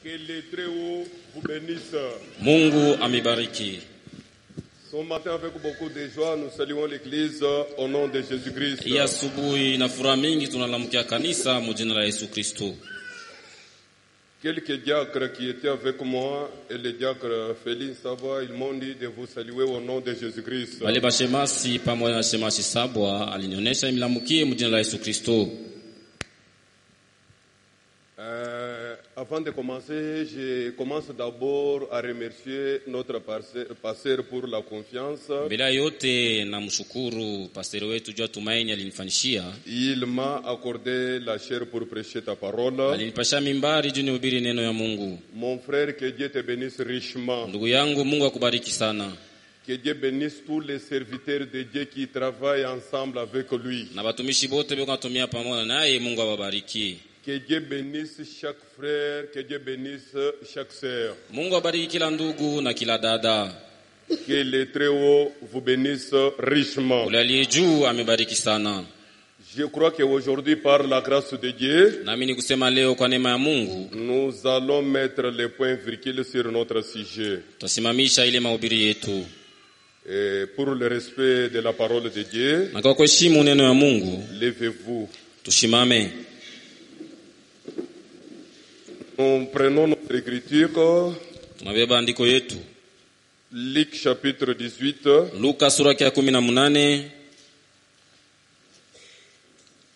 Que les Très-Hauts vous bénissent. Mungu amebariki. Ce matin, avec beaucoup de joie, nous saluons l'Église au nom de Jésus-Christ. Hii asubuhi na furaha mingi tunalamkia kanisa kwa jina la Yesu Kristo. Quelques diacres qui étaient avec moi et le diacre Félix Saba, ils m'ont dit de vous saluer au nom de Jésus-Christ. Wale bashemasi pamoja na shemasi Sabwa alinionyesha imlamukie kwa jina la Yesu Kristo. Avant de commencer, je commence d'abord à remercier notre pasteur pour la confiance. Bila yote namshukuru pastor wetu jua tumaini alinifanyishia. Il m'a accordé la chair pour prêcher ta parole. Alinipasha mimbari juu nihubiri neno ya Mungu. Mon frère, que Dieu te bénisse richement. Ndugu yangu, Mungu akubariki sana. Que Dieu bénisse tous les serviteurs de Dieu qui travaillent ensemble avec lui. Na watumishi wote beko natumia pamoja naye, Mungu awabariki. Que Dieu bénisse chaque frère, que Dieu bénisse chaque sœur. Mungu abariki kila ndugu na kila dada. Que les Très-Hauts vous bénissent richement. Ule aliye juu amebariki sana. Je crois qu'aujourd'hui, par la grâce de Dieu, Nami ni kusema leo kwa neema ya Mungu nous allons mettre les points virgules sur notre sujet. tutasimamisha ile mahubiri yetu. Et pour le respect de la parole de Dieu, Na kwa kuheshimu neno ya Mungu, levez-vous. tushimame. Nous prenons notre écriture, Tunabeba andiko yetu. Luc chapitre 18. Luka sura ya 18.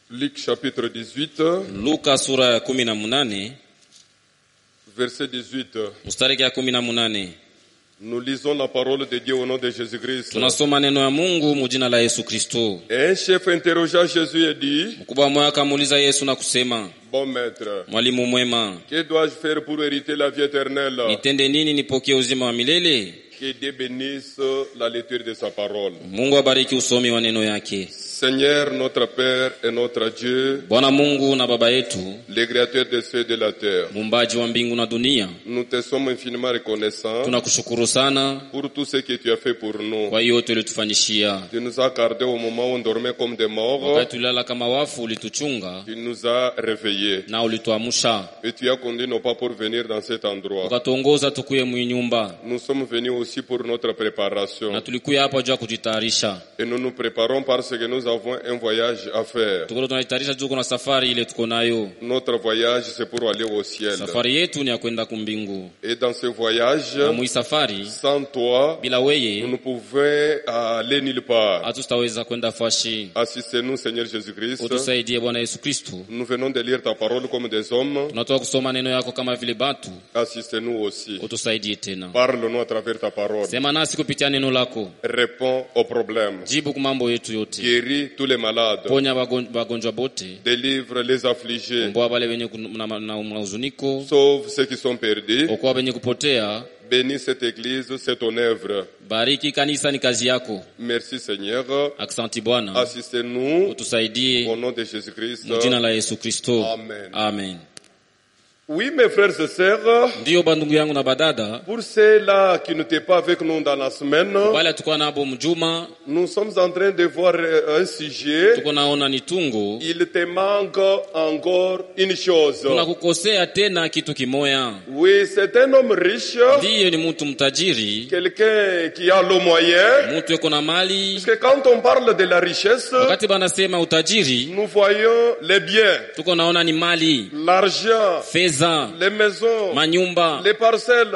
Luc chapitre 18, Luka sura ya 18, verset 18. mstari ya 18. Nous lisons la parole de Dieu au nom de Jésus-Christ. Tunasoma neno ya Mungu mu jina la Yesu Kristo. Un chef interrogea Jésus et dit, Mkubwa mmoja akamuuliza Yesu na kusema, bon maître, Mwalimu mwema, que dois-je faire pour hériter la vie éternelle? nitende nini nipokee uzima wa milele? Que Dieu bénisse la lecture de sa parole. Mungu abariki usomi wa neno yake. Seigneur, notre Père et notre Dieu, Bwana Mungu na Baba yetu, le créateur des cieux et de la terre, muumbaji wa mbingu na dunia, nous te sommes infiniment reconnaissants tunakushukuru sana pour tout ce que tu as fait pour nous. kwa yote ulitufanyishia. Tu nous as gardés au moment où on dormait comme des morts. Wakati tulilala kama wafu ulituchunga Tu nous as réveillés. na ulituamsha, Et tu as conduit nos pas pour venir dans cet endroit. ukatuongoza tukuye mwi nyumba, Nous sommes venus aussi pour notre préparation. na tulikuya hapa juu ya kujitayarisha. Et nous nous préparons parce que nous avons un voyage à faire. Tuko tunajitayarisha juu kuna safari ile tuko nayo. Notre voyage, c'est pour aller au ciel. Safari yetu ni ya kwenda kumbingu. Et dans ce voyage, Na mwi safari sans toi, bila nous weye ne pouvons aller nulle part. hatutaweza kwenda fashi. Assistez-nous, Seigneur Jésus-Christ. Utusaidie Bwana Yesu Kristo. Nous venons de lire ta parole comme des hommes. Tunatoka kusoma neno yako kama vile batu. Assistez-nous aussi. Utusaidie tena. Parle-nous à travers ta parole. Sema nasi kupitia neno lako. Réponds aux problèmes. Jibu kwa mambo yetu yote. Guéris tous les malades. Ponya wagonjwa bote. Délivre les affligés. Komboa wale wenye na huzuniko. Sauve ceux qui sont perdus. Okoa wenye kupotea. Bénis cette église, c'est ton œuvre. Bariki kanisa, ni kazi yako. Merci Seigneur. Aksanti Bwana. Assistez-nous Utusaidie au nom de Jésus-Christ. mu jina la Yesu Kristo. Amen. Amen. Oui, mes frères et sœurs, Ndiyo bandugu yangu na badada, pour ceux-là qui n'étaient pas avec nous dans la semaine, wale tuko nabo mjuma, nous sommes en train de voir un sujet. tuko naona ni tungo. Il te manque encore une chose. Tunakukosea tena kitu kimoya. Oui, c'est un homme riche, Ndiyo ni mtu mtajiri, quelqu'un qui a le moyen. mtu yuko na mali. Parce que quand on parle de la richesse, Wakati banasema utajiri, nous voyons les biens, tuko naona ni mali, l'argent, fedha, les maisons, manyumba, les parcelles,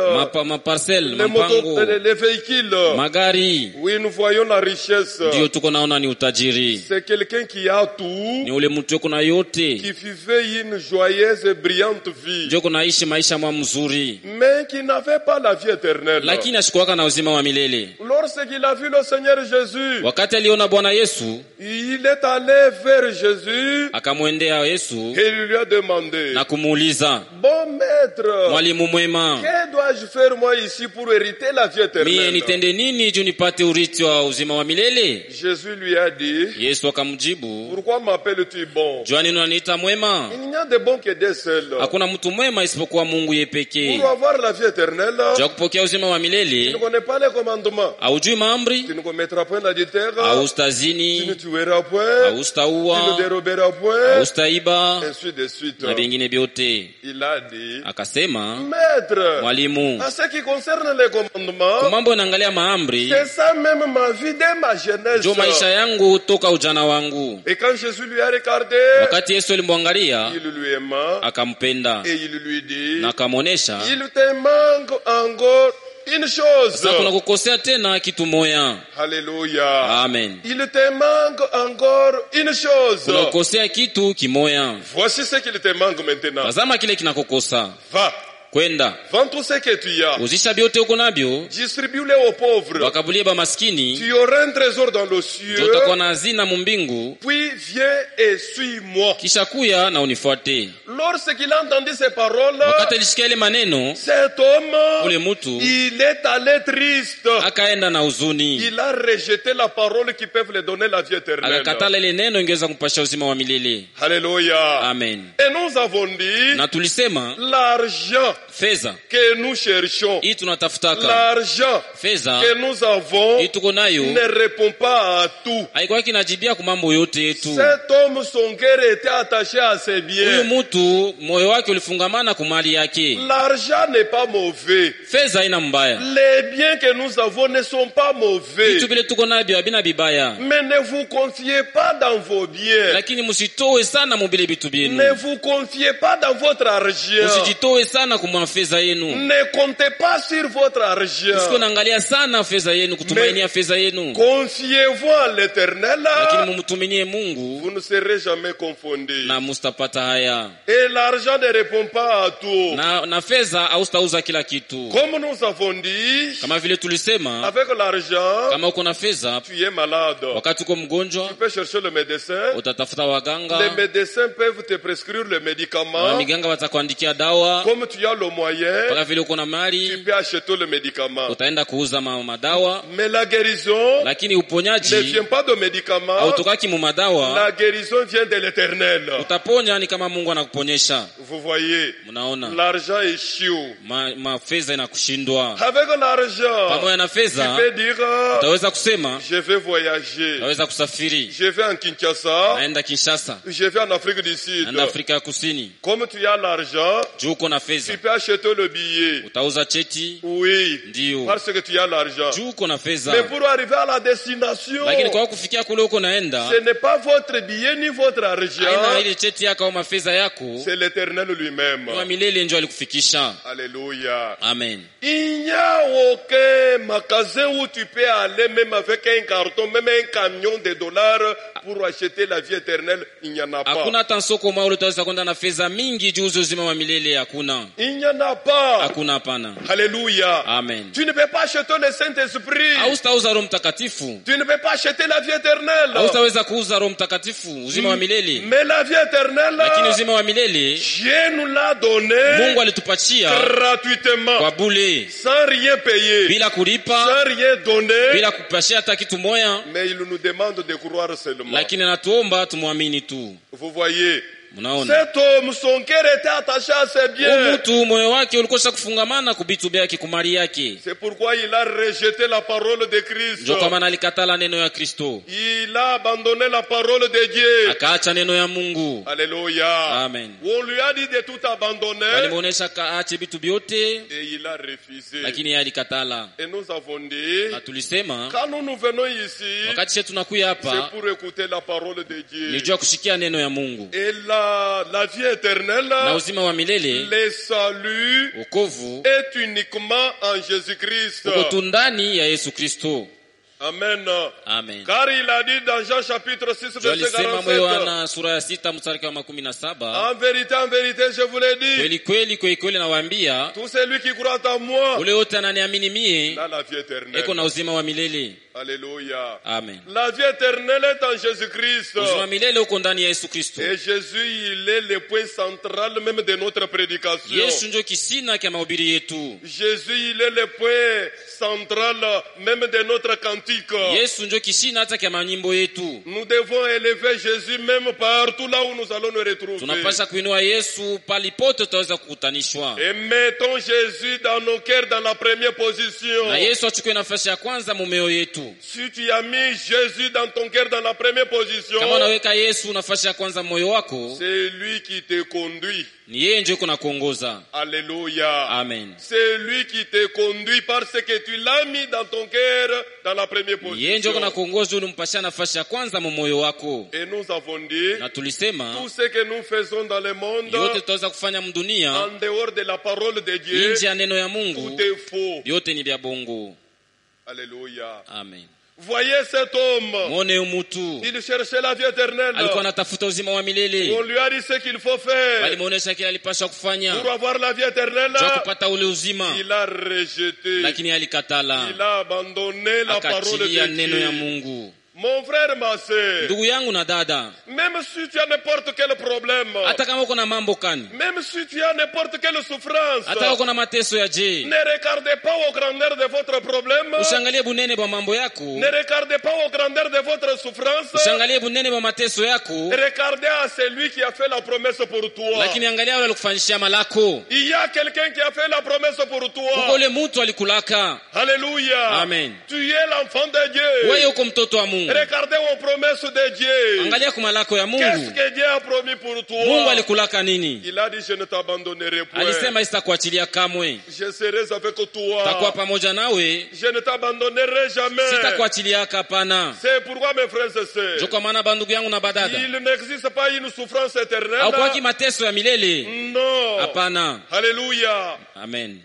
maparcelle, les motos, mapango, les véhicules. magari. Oui, nous voyons la richesse. Ndiyo tuko naona ni utajiri. C'est quelqu'un qui a tout, Ni ule mtu yuko na yote, qui vivait une joyeuse et brillante vie, ndio kunaishi maisha mwa mzuri, mais qui n'avait pas la vie éternelle. lakini ashikuwaka na uzima wa milele. Lorsqu'il a vu le Seigneur Jésus, Wakati aliona Bwana Yesu, il est allé vers Jésus akamwendea Yesu et il lui a demandé, na kumuuliza, bon maître, mwalimu mwema, que dois-je faire moi ici pour hériter la vie mie éternelle? nitende nini juu nipate urithi wa uzima wa milele? Jésus lui a dit, Yesu akamjibu, pourquoi m'appelles-tu bon? jua nini unaniita mwema? Il n'y a de bon que d'un seul. Hakuna mtu mwema isipokuwa Mungu yeye pekee. Pour avoir la vie éternelle, Juu ya kupokea uzima wa tu ne milele, connais pas les commandements. haujui maamri, Tu ne commettras point d'adultère, tu ne haustazini, tueras point, tu ne haustaua, déroberas point, haustaiba ainsi de suite. na vingine vyote. Il Il a dit, akasema, Maître, mwalimu, en ce qui concerne les commandements, kwa mambo naangalia maamri, c'est ça même ma vie dès ma jeunesse. ndio maisha yangu toka ujana wangu. Et quand Jésus lui a regardé, Wakati Yesu alimwangalia, il lui aima akampenda et il lui dit, na akamuonesha, il te manque encore une chose. sasa kuna kukosea tena kitu moya. Alléluia. Amen. Il te manque encore une chose. Kuna kukosea kitu kimoya. Voici ce qu'il te manque maintenant. Tazama kile kinakokosa. Va, Kwenda vends tout ce que tu as. uzisha vyote uko navyo, Distribue-les aux pauvres. wakabulie ba maskini, Tu auras un trésor dans le ciel. utakuwa na hazina mu mbingu. Puis viens et suis-moi. Kisha kuya na unifuate. Lorsqu'il a entendu ces paroles, Wakati alisikia ile maneno, cet homme, ule mtu il est allé triste. akaenda na huzuni, Il a rejeté la parole qui peut lui donner la vie éternelle. akakatala ile neno ingeweza kumpasha uzima wa milele. Alléluia. Amen. Et nous avons dit, Na tulisema l'argent fedha que nous cherchons, hii tunatafutaka, l'argent fedha que nous avons hii tuko nayo ne répond pas à tout. haikuwa kinajibia kwa mambo yote yetu. Cet homme, son cœur était attaché à ses Huyu biens. mtu moyo wake ulifungamana kwa mali yake. L'argent n'est pas mauvais. Fedha haina mbaya, Les biens que nous avons ne sont pas mauvais. vitu vile tuko navyo havina bibaya, Mais ne vous confiez pas dans vos biens. lakini musitowe sana mubile vitu Ne vyenu, vous confiez pas dans votre argent. musijitowe sana kumwa fedha yenu, Ne comptez pas sur votre argent. usiko naangalia sana fedha yenu, kutumainia fedha yenu, Confiez-vous à l'Éternel. lakini mumtuminie Mungu Vous ne serez jamais confondus. na mustapata haya. Et l'argent ne répond pas à tout. Na fedha haustauza kila kitu. Comme nous avons dit, Kama vile tulisema, avec l'argent, kama uko na fedha, tu es malade. wakati uko mgonjwa Tu peux chercher le médecin. utatafuta Les waganga, médecins peuvent te prescrire le na médicament. miganga watakuandikia dawa. Comme tu as le moyen, Kama vile uko na tu mali peux acheter le médicament. utaenda kuuza madawa, Mais la guérison lakini ne uponyaji vient pas de médicaments. hautokaki mu madawa. La guérison vient de l'Éternel. Utaponya ni kama Mungu anakuponyesha. Vous voyez, Mnaona, l'argent échoue. fedha inakushindwa. Avec l'argent, Pamoja na tu fedha peux dire, utaweza kusema je vais voyager. utaweza kusafiri, Je vais en Kinshasa. naenda Kinshasa, Je vais en Afrique du Sud. naenda Afrika ya Kusini. Comme tu as l'argent, Juu uko na tu fedha peux acheter le billet. utauza cheti, Oui, ndio parce que tu as l'argent. juu uko na Mais fedha. pour arriver à la destination, Lakini kwa kufikia kule uko naenda, ce n'est pas votre billet ni votre aina argent, ile cheti yako au mafedha yako, c'est l'Éternel lui-même. ni wa milele ndio alikufikisha. Alléluia. Amen. Il n'y a aucun magasin où tu peux aller, même avec un carton, même un camion de dollars pour acheter la vie éternelle. Il n'y en a pas. Hakuna hata soko mahali utaweza kwenda na fedha mingi juu uze uzima wa milele, hakuna. Il n'y en a pas. Hakuna, hapana. Alléluia. Amen. Tu ne peux pas acheter le Saint-Esprit. Hautauza Roho Mtakatifu. Tu ne peux pas acheter la vie éternelle. Hautaweza kuuza Roho Mtakatifu, uzima wa milele. Mais la vie éternelle, Lakini uzima wa milele Dieu nous l'a donné Mungu alitupatia gratuitement, kwa bure, sans rien payer, bila kulipa, sans rien donner. bila kupashia hata kitu moya, Mais il nous demande de croire seulement. lakini anatuomba tumwamini tu. Vous voyez, Mnaona, cet homme, son cœur était attaché à ses biens. mtu moyo wake ulikosha kufungamana kubitu byake, kumali yake. C'est pourquoi il a rejeté la parole de Christ. Ndio kwa maana alikatala neno ya Kristo, Il a abandonné la parole de Dieu. akaacha neno ya Mungu. Alléluia. Amen. On lui a dit de tout abandonner Walimuonesha kaache vitu vyote, et il a refusé. lakini yeye alikatala. Et nous avons dit, Na tulisema quand nous venons ici, wakati sisi tunakuya c'est hapa pour écouter la parole de Dieu. ni juu ya kushikia neno ya Mungu, Et la vie éternelle, na uzima wa milele, le salut wokovu est uniquement en Jésus-Christ. uko tu ndani ya Yesu Kristo. Amen. Amen. Car il a dit dans Jean chapitre 6 Ndio verset alisema 47, Yohana sura ya 6 mstari wa 17, en vérité, je vous l'ai dit, kweli kweli kweli kweli nawaambia, tout celui qui croit en moi ule wote ananiamini mie a la vie éternelle. eko na uzima wa milele. Alléluia. Amen. La vie éternelle est en Jésus-Christ. Uzima wa milele uko ndani ya Yesu Kristo. Et Jésus, il est le point central même de notre prédication. Yesu ndio kisina kya mahubiri yetu. Jésus, il est le point central même de notre cantique. Yesu ndio kisina hata kya manyimbo yetu. Nous devons élever Jésus même partout là où nous allons nous retrouver. Tunapasha kuinua Yesu palipote tutaweza kukutanishwa. Et mettons Jésus dans nos cœurs dans la première position. Na Yesu achukue nafasi ya kwanza mumeo yetu. Yesu, si tu as mis Jésus dans ton cœur dans la première position, kama unaweka Yesu nafasi ya kwanza moyo wako, c'est lui qui te conduit. ni yeye ndiye kuna kuongoza. Alléluia. Amen. C'est lui qui te conduit parce que tu l'as mis dans ton cœur dans la première Yeye ndiye kuna position. kuongoza, ulimpasha nafasi ya kwanza mu moyo wako. Et nous avons dit, Na tulisema tout ce que nous faisons dans le monde, yote tutaweza kufanya mdunia en dehors de la parole de Dieu, nje ya neno ya tout Mungu, est faux. yote ni vya bongo. Alléluia. Amen. Voyez cet homme, Mwone umutu il cherchait la vie éternelle. alikuwa anatafuta uzima wa On milele, lui a dit ce qu'il faut faire walimuonesha kile alipaswa kufanya pour avoir la vie éternelle. juu kupata ule uzima, Il a rejeté, lakini alikatala, il a abandonné la parole akachilia de neno ya Dieu. Mungu. Mon frère, ma sœur, Ndugu yangu na dada, même si tu as n'importe quel problème, hata kama uko na mambo kani, même si tu as n'importe quelle souffrance, hata uko na mateso ya je, ne regardez pas aux grandeurs de votre problème, usiangalie bunene bwa mambo yako, ne regardez pas aux grandeurs de votre souffrance, usiangalie bunene bwa mateso yako, regardez à celui qui a fait la promesse pour toi. lakini angalia wale alikufanyishia malako. Il y a quelqu'un qui a fait la promesse pour Kuko toi. ule mtu alikulaka. Alléluia. Amen. Tu es l'enfant de Dieu. Wewe uko mtoto wa Mungu, Regardez aux promesses de Dieu. angalia kwa malako ya Qu'est-ce Mungu. que Dieu a promis pour Mungu toi? alikulaka nini? Il a dit, je ne t'abandonnerai point. Alisema sitakuachilia kamwe, Je serai avec takuwa toi. pamoja nawe, Je ne t'abandonnerai jamais. sitakuachilia hapana. C'est pourquoi, mes frères et Jo sœurs, kwa maana bandugu yangu na badada, il n'existe pas une souffrance au éternelle. kwaki mateso ya milele, Non. hapana. Alléluia. Amen.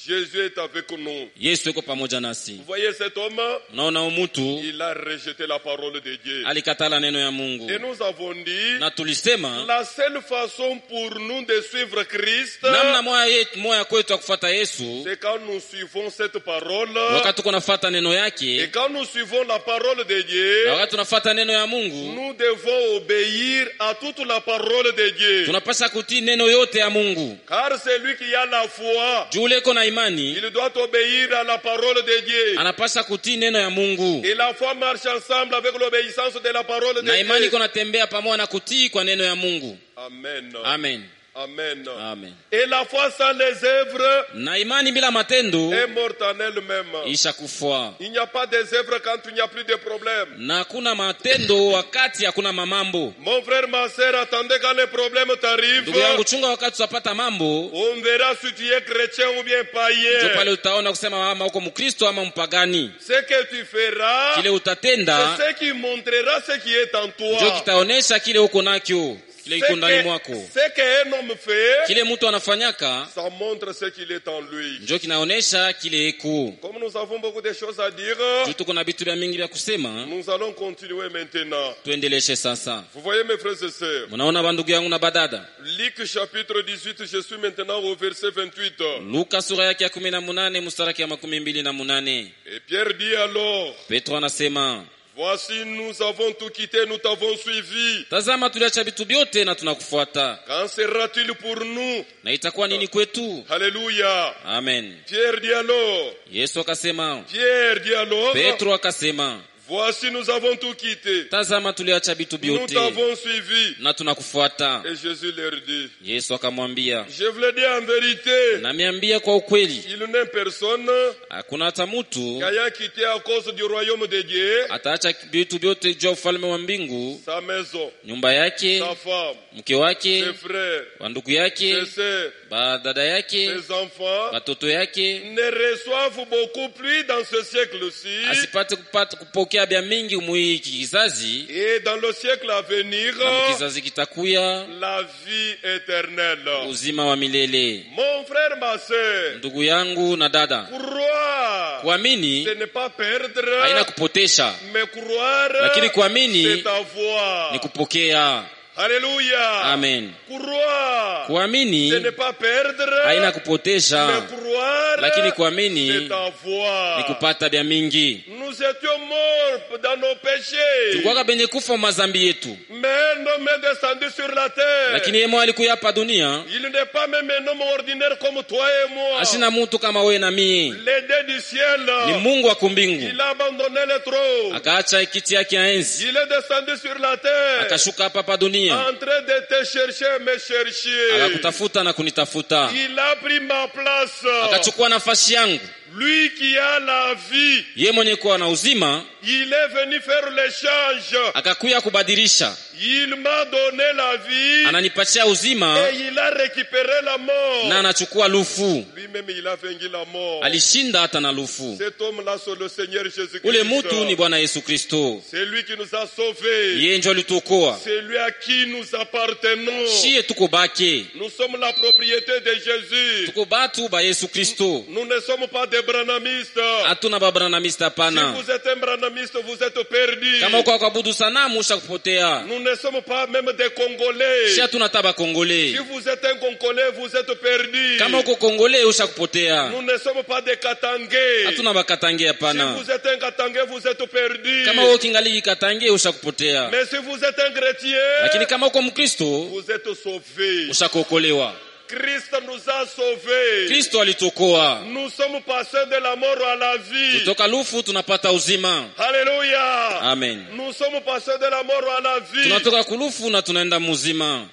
Jésus est avec nous. Yesu yuko pamoja nasi. Vous voyez cet homme? Unaona umutu Il a rejeté la parole de Dieu. alikatala neno ya Mungu, Et nous avons dit, na tulisema la seule façon pour nous de suivre Christ, namna moya kwetu ya kufuata Yesu, c'est quand nous suivons cette parole, wakati tuko nafuata neno et yake, quand nous suivons la parole de na Dieu, wakati tunafuata neno ya Mungu, nous devons obéir à toute la parole de Dieu. tunapasha kutii neno yote ya Mungu. Car celui qui a la foi, Juu ule iko na imani il doit obéir à la parole de Dieu. anapasha kutii neno ya Mungu, Et la foi marche ensemble avec l'obéissance de la parole de na imani Dieu. iko natembea pamoja na kutii kwa neno ya Mungu. Amen. Amen. Amen. Amen. Et la foi sans les œuvres Na imani bila matendo est morte en elle-même. isha kufa, Il n'y a pas des œuvres quand il n'y a plus de problème. na hakuna matendo wakati hakuna mamambo. Mon frère, ma sœur, attendez quand les problèmes t'arrivent. Ndugu yangu, chunga wakati tutapata mambo, On verra si tu es chrétien ou bien ndio païen. pale utaona kusema ama uko Mkristo ama mpagani. Ce que tu feras, Kile utatenda c'est ce qui montrera ce qui est en ndio toi. kitaonesha kile uko nakyo, kile iko ndani mwako. Ce qu'un homme fait, Kile mtu anafanyaka ça montre ce qu'il est en lui. ndio kinaonesha kile iko. Comme nous avons beaucoup de choses à dire, Juu tuko na vitu vya mingi vya kusema, nous allons continuer maintenant. tuendeleshe sasa. Vous voyez mes frères et sœurs, Mnaona bandugu yangu na badada, Luc chapitre 18, je suis maintenant au verset 28. Luka sura yake ya 18 mstari ya 28. Et Pierre dit alors, Petro anasema, voici nous avons tout quitté, nous t'avons suivi. tazama tuliacha vitu vyote na tunakufuata, Qu'en sera-t-il pour nous? na itakuwa nini kwetu? Alléluia. Amen. Pierre dit alors, Yesu akasema, Pierre dit alors, Petro akasema, voici nous avons tout quitté, tazama tuliacha vitu nous vyote t'avons suivi. na tunakufuata. Et Jésus leur dit, Yesu akamwambia, je vous le dis en vérité, namiambia kwa ukweli, il n'est personne hakuna hata mtu qui ayant quitté à cause du royaume de Dieu ataacha vitu vyote juu ya ufalme wa mbingu, sa maison, nyumba yake, sa femme, mke wake, ses frères, wandugu yake, ses sœurs, badada yake, ses enfants, watoto yake, ne reçoivent beaucoup plus dans ce siècle-ci asipate kupokea bya mingi mwi kizazi, et dans le siècle à venir na kizazi kitakuya la vie éternelle. uzima wa milele. Mon frère, ma sœur, Ndugu yangu na dada, croire, kuamini ce n'est pas perdre, haina kupotesha, mais croire, lakini kuamini c'est avoir. ni kupokea. Alléluia. Amen. Croire, Kuamini ce n'est pas perdre, haina mais kupotesha, croire, lakini kuamini c'est avoir. ni kupata bya mingi. Nous étions morts dans nos péchés, Tulikuwa benye kufa mazambi yetu, mais un homme est descendu sur la terre. lakini yeye alikuya hapa dunia, Il n'est pas même un homme ordinaire comme toi et moi. ashina mtu kama wewe na mie, L'aider du ciel, ni Mungu wa kumbingu. il a abandonné le trône. Akaacha kiti yake ya enzi, Il est descendu sur la terre, akashuka hapa dunia, en train de te chercher, me chercher. akakutafuta na kunitafuta, Il a pris ma place. akachukua nafasi yangu. Lui qui a la vie, Ye mwenye kuwa na uzima il est venu faire l'échange. akakuya kubadilisha. Il m'a donné la vie Ananipatia uzima et il a récupéré la mort. na anachukua lufu. Lui-même, il a vaincu la mort. Alishinda hata na lufu. Cet homme-là, c'est le Seigneur Jésus-Christ. Ule mutu ni Bwana Yesu Kristo. C'est lui qui nous a sauvés. Yeye ndio alituokoa. C'est lui à qui nous appartenons. Shie tuko bake. Nous sommes la propriété de Jésus. Tuko batu ba Yesu Kristo. Nous ne sommes pas des branamistes. Hatuna babranamista Si hapana. vous êtes un branamiste, vous êtes perdu. Kama uko kuabudu sanamu ushakupotea. Nous ne sommes pas même des Congolais. Shia tunataba Kongole. Si vous êtes un Congolais, vous êtes perdu. Kama uko Kongole ushakupotea. Nous ne sommes pas des Katangais. Hatuna bakatange Si hapana. vous êtes un Katangais, vous êtes perdu. Kama uko kingali katange ushakupotea. Mais si vous êtes un chrétien, Lakini kama uko Mkristo vous êtes sauvés. ushakokolewa. Christ nous a sauvés. Kristo alituokoa. Nous sommes passés de la mort à la vie. Kutoka lufu tunapata uzima. Alléluia. Amen. Nous sommes passés de la mort à la vie. Tunatoka kulufu na tunaenda muzima.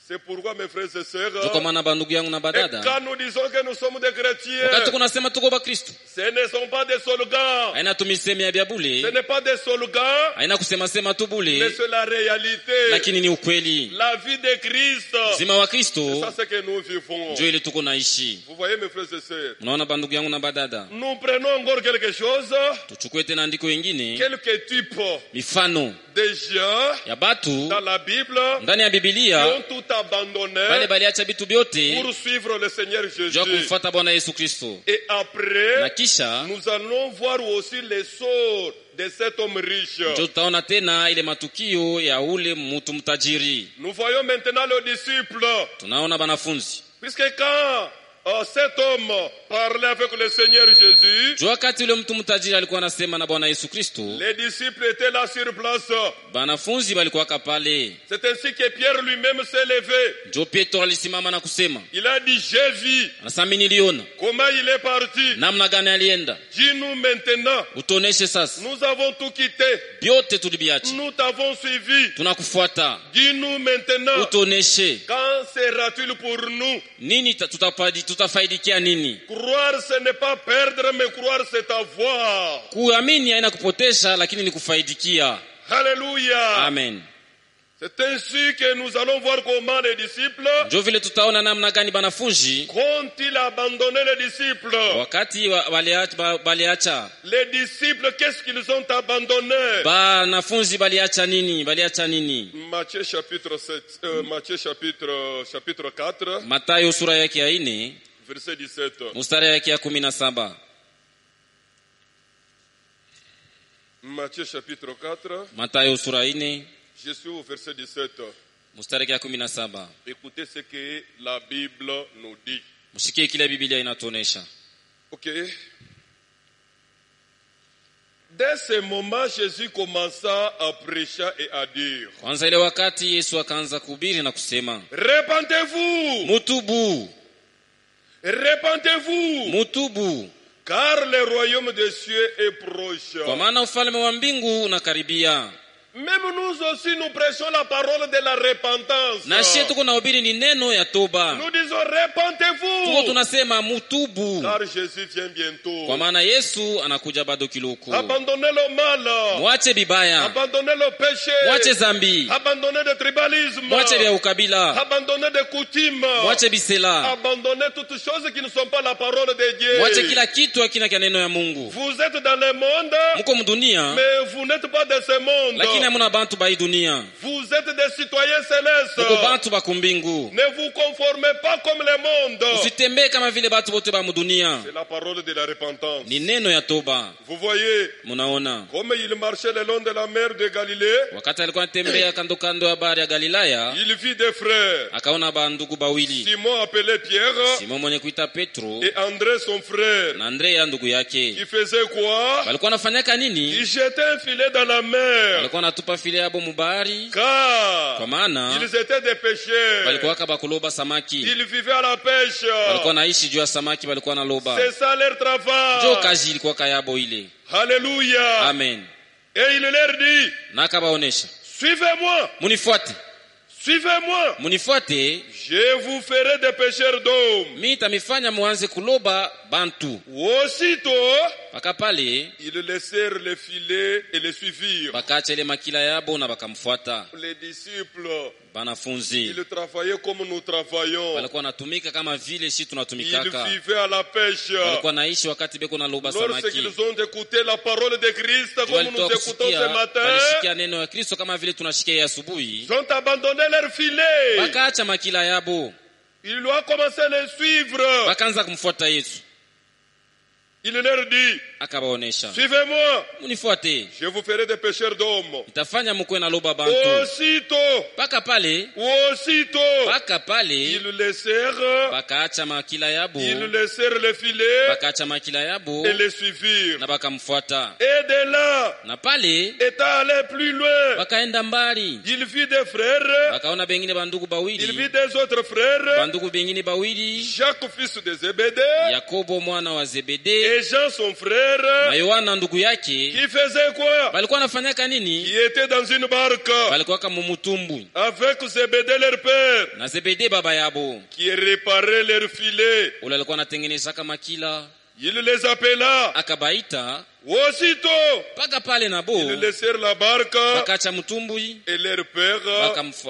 C'est pourquoi, mes frères et sœurs, Tuko maana bandugu yangu na et badada. quand nous disons que nous sommes des chrétiens, Wakati kunasema tuko ba Kristo. ce ne sont pas des slogans. Haina tumisemi ya bia Ce bule. n'est pas des slogans, Haina kusema sema tu mais bule. c'est la réalité. Lakini ni ukweli. La vie de Christ. Uzima wa C'est Kristo ça ce que nous vivons. ndio ile tuko naishi. Vous voyez, mes frères et sœurs, Unaona bandugu yangu na badada. nous prenons encore quelque chose, Tuchukue tena andiko ingine, quelques types mifano de gens ya batu dans la Bible ndani ya qui Biblia ont tout abandonné bale baliacha vitu vyote pour suivre le Seigneur juu ya Jésus. kumfuata Bwana Yesu Kristo. Et Na après, kisha nous allons voir aussi les sorts de cet homme riche. ndio tutaona tena ile matukio ya ule mtu mtajiri. Nous voyons maintenant le disciple. Tunaona banafunzi. Puisque quand cet homme parlait avec le Seigneur Jésus, Juu wakati ule mtu mtajiri alikuwa anasema na Bwana Yesu Kristo, les disciples étaient là sur place. banafunzi balikuwa pale. C'est ainsi que Pierre lui-même s'est levé. Ndio Petro alisimama na kusema, Il a dit, j'ai vu anasema mimi niliona comment il est parti. namna gani alienda. Dis-nous maintenant. Utoneshe sasa. Nous avons tout quitté. Vyote tulibiacha. Nous t'avons suivi. Tunakufuata. Dis-nous maintenant. Utoneshe. Quand sera-t-il pour nous? Nini tutafaidikia nini? Croire, ce n'est pas perdre, mais croire, c'est avoir. Kuamini haina kupotesha, lakini ni kufaidikia. Alléluia. Amen. C'est ainsi que nous allons voir comment les disciples, Ndio vile tutaona namna gani banafunzi qu'ont-ils abandonné les disciples? wakati baliacha. Les disciples, qu'est-ce qu'ils ont abandonné? Banafunzi baliacha nini? Matthieu chapitre 7, Matthieu chapitre 4, Mathayo sura yake ya 4 verset 17. mstari yake ya 17. Matthieu chapitre 4, Mathayo sura 4 je suis au verset 17. mstari yake ya 17. Écoutez ce que la Bible nous dit. Msikie kile Biblia inatuonesha. Ok. Dès ce moment, Jésus commença à prêcher et à dire, Kwanza ile wakati Yesu akaanza kuhubiri na kusema, répentez-vous, Mutubu, répentez-vous, mutubu, car le royaume des cieux est proche. kwa maana ufalme wa mbingu unakaribia. Même nous aussi, nous prêchons la parole de la repentance. Na sisi tuko nahubiri ni neno ya toba. Nous disons, Tuko répentez-vous, tunasema mutubu, car Jésus vient bientôt. kwa maana Yesu anakuja bado kiloko. Abandonnez le mal, Mwache bibaya, abandonnez le péché, mwache zambi, abandonnez le tribalisme, mwache vya ukabila, abandonnez des coutumes, mwache bisela, abandonnez toutes choses qui ne sont pas la parole de Dieu. mwache kila kitu hakina kia neno ya Mungu. Vous êtes dans le monde, Mko mdunia, mais vous n'êtes pas de ce monde. lakini hamuna bantu ba hii dunia. Vous êtes des citoyens célestes. Mko bantu ba kumbingu. Ne vous conformez pas comme le monde. Usitembee kama vile batu bote ba mudunia. C'est la parole de la repentance. Ni neno ya toba. Vous voyez, Munaona, comme il marchait le long de la mer de Galilée, wakati alikuwa anatembea kando kando ya bahari ya Galilaya, il vit des frères. akaona bandugu bawili, Simon appelé Pierre Simon mwenye kuita Petro et André son frère. na Andrea ndugu yake. Qui faisait quoi? Walikuwa wanafanyaka nini? Ils jetaient un filet dans la mer. Walikuwa wanatupa file yabo mubahari, Car kwa maana ils étaient des pécheurs. walikuwa bakuloba samaki. Ils vivaient à la pêche. Walikuwa naishi juu ya samaki, walikuwa naloba. C'est ça leur Ndio travail. kazi ilikuwa kayabo ile. Alléluia. Amen. Et il leur dit, Na akabaonesha, suivez-moi. munifuate, Suivez-moi. Munifuate, Je vous ferai des pêcheurs d'hommes. mimi tamifanya muanze kuloba bantu. Aussitôt, Paka pale ils laissèrent les filets et les suivirent. bakaacha ile makila yabo na bakamfuata. Les disciples, Banafunzi ils travaillaient comme nous travaillons. walikuwa natumika kama vile sisi Ils tunatumikaka. vivaient à la pêche. Walikuwa naishi wakati beko na loba samaki. Lorsqu'ils ont écouté la parole de Christ comme nous écoutons ce matin, walisikia neno ya Kristo kama vile tunashikia asubuhi. ils ont abandonné leur filet. Bakaacha makila yabo. Ils ont commencé à les suivre. Bakaanza kumfuata Yesu. Il leur dit, Akabaonesha, suivez-moi, munifuate, je vous ferai des pêcheurs d'hommes. nitafanya mkwe na loba bantu. Aussitôt, Paka pale ils laissèrent bakaacha makila yabo, les filets bakaacha makila yabo et les suivirent. na bakamfuata. Et de là, Na pale étant allé plus loin, bakaenda mbali, il vit des frères, bakaona bengine bandugu il bawili, vit des autres frères, bandugu bengine bawili, Jacques fils de Zébédée Yakobo mwana wa Zebede et Jean son frère, na Yohana ndugu yake. qui faisait quoi? Balikuwa nafanyaka nini? Qui était dans une barque Balikuwa kama mumutumbu avec Zébédée leur père, na Zebede baba yabo, qui réparait leurs filets. ule alikuwa anatengenezaka makila. Il les appela. Akabaita Aussitôt, paka pale nabo ils laissèrent la barque bakacha mtumbui et leur père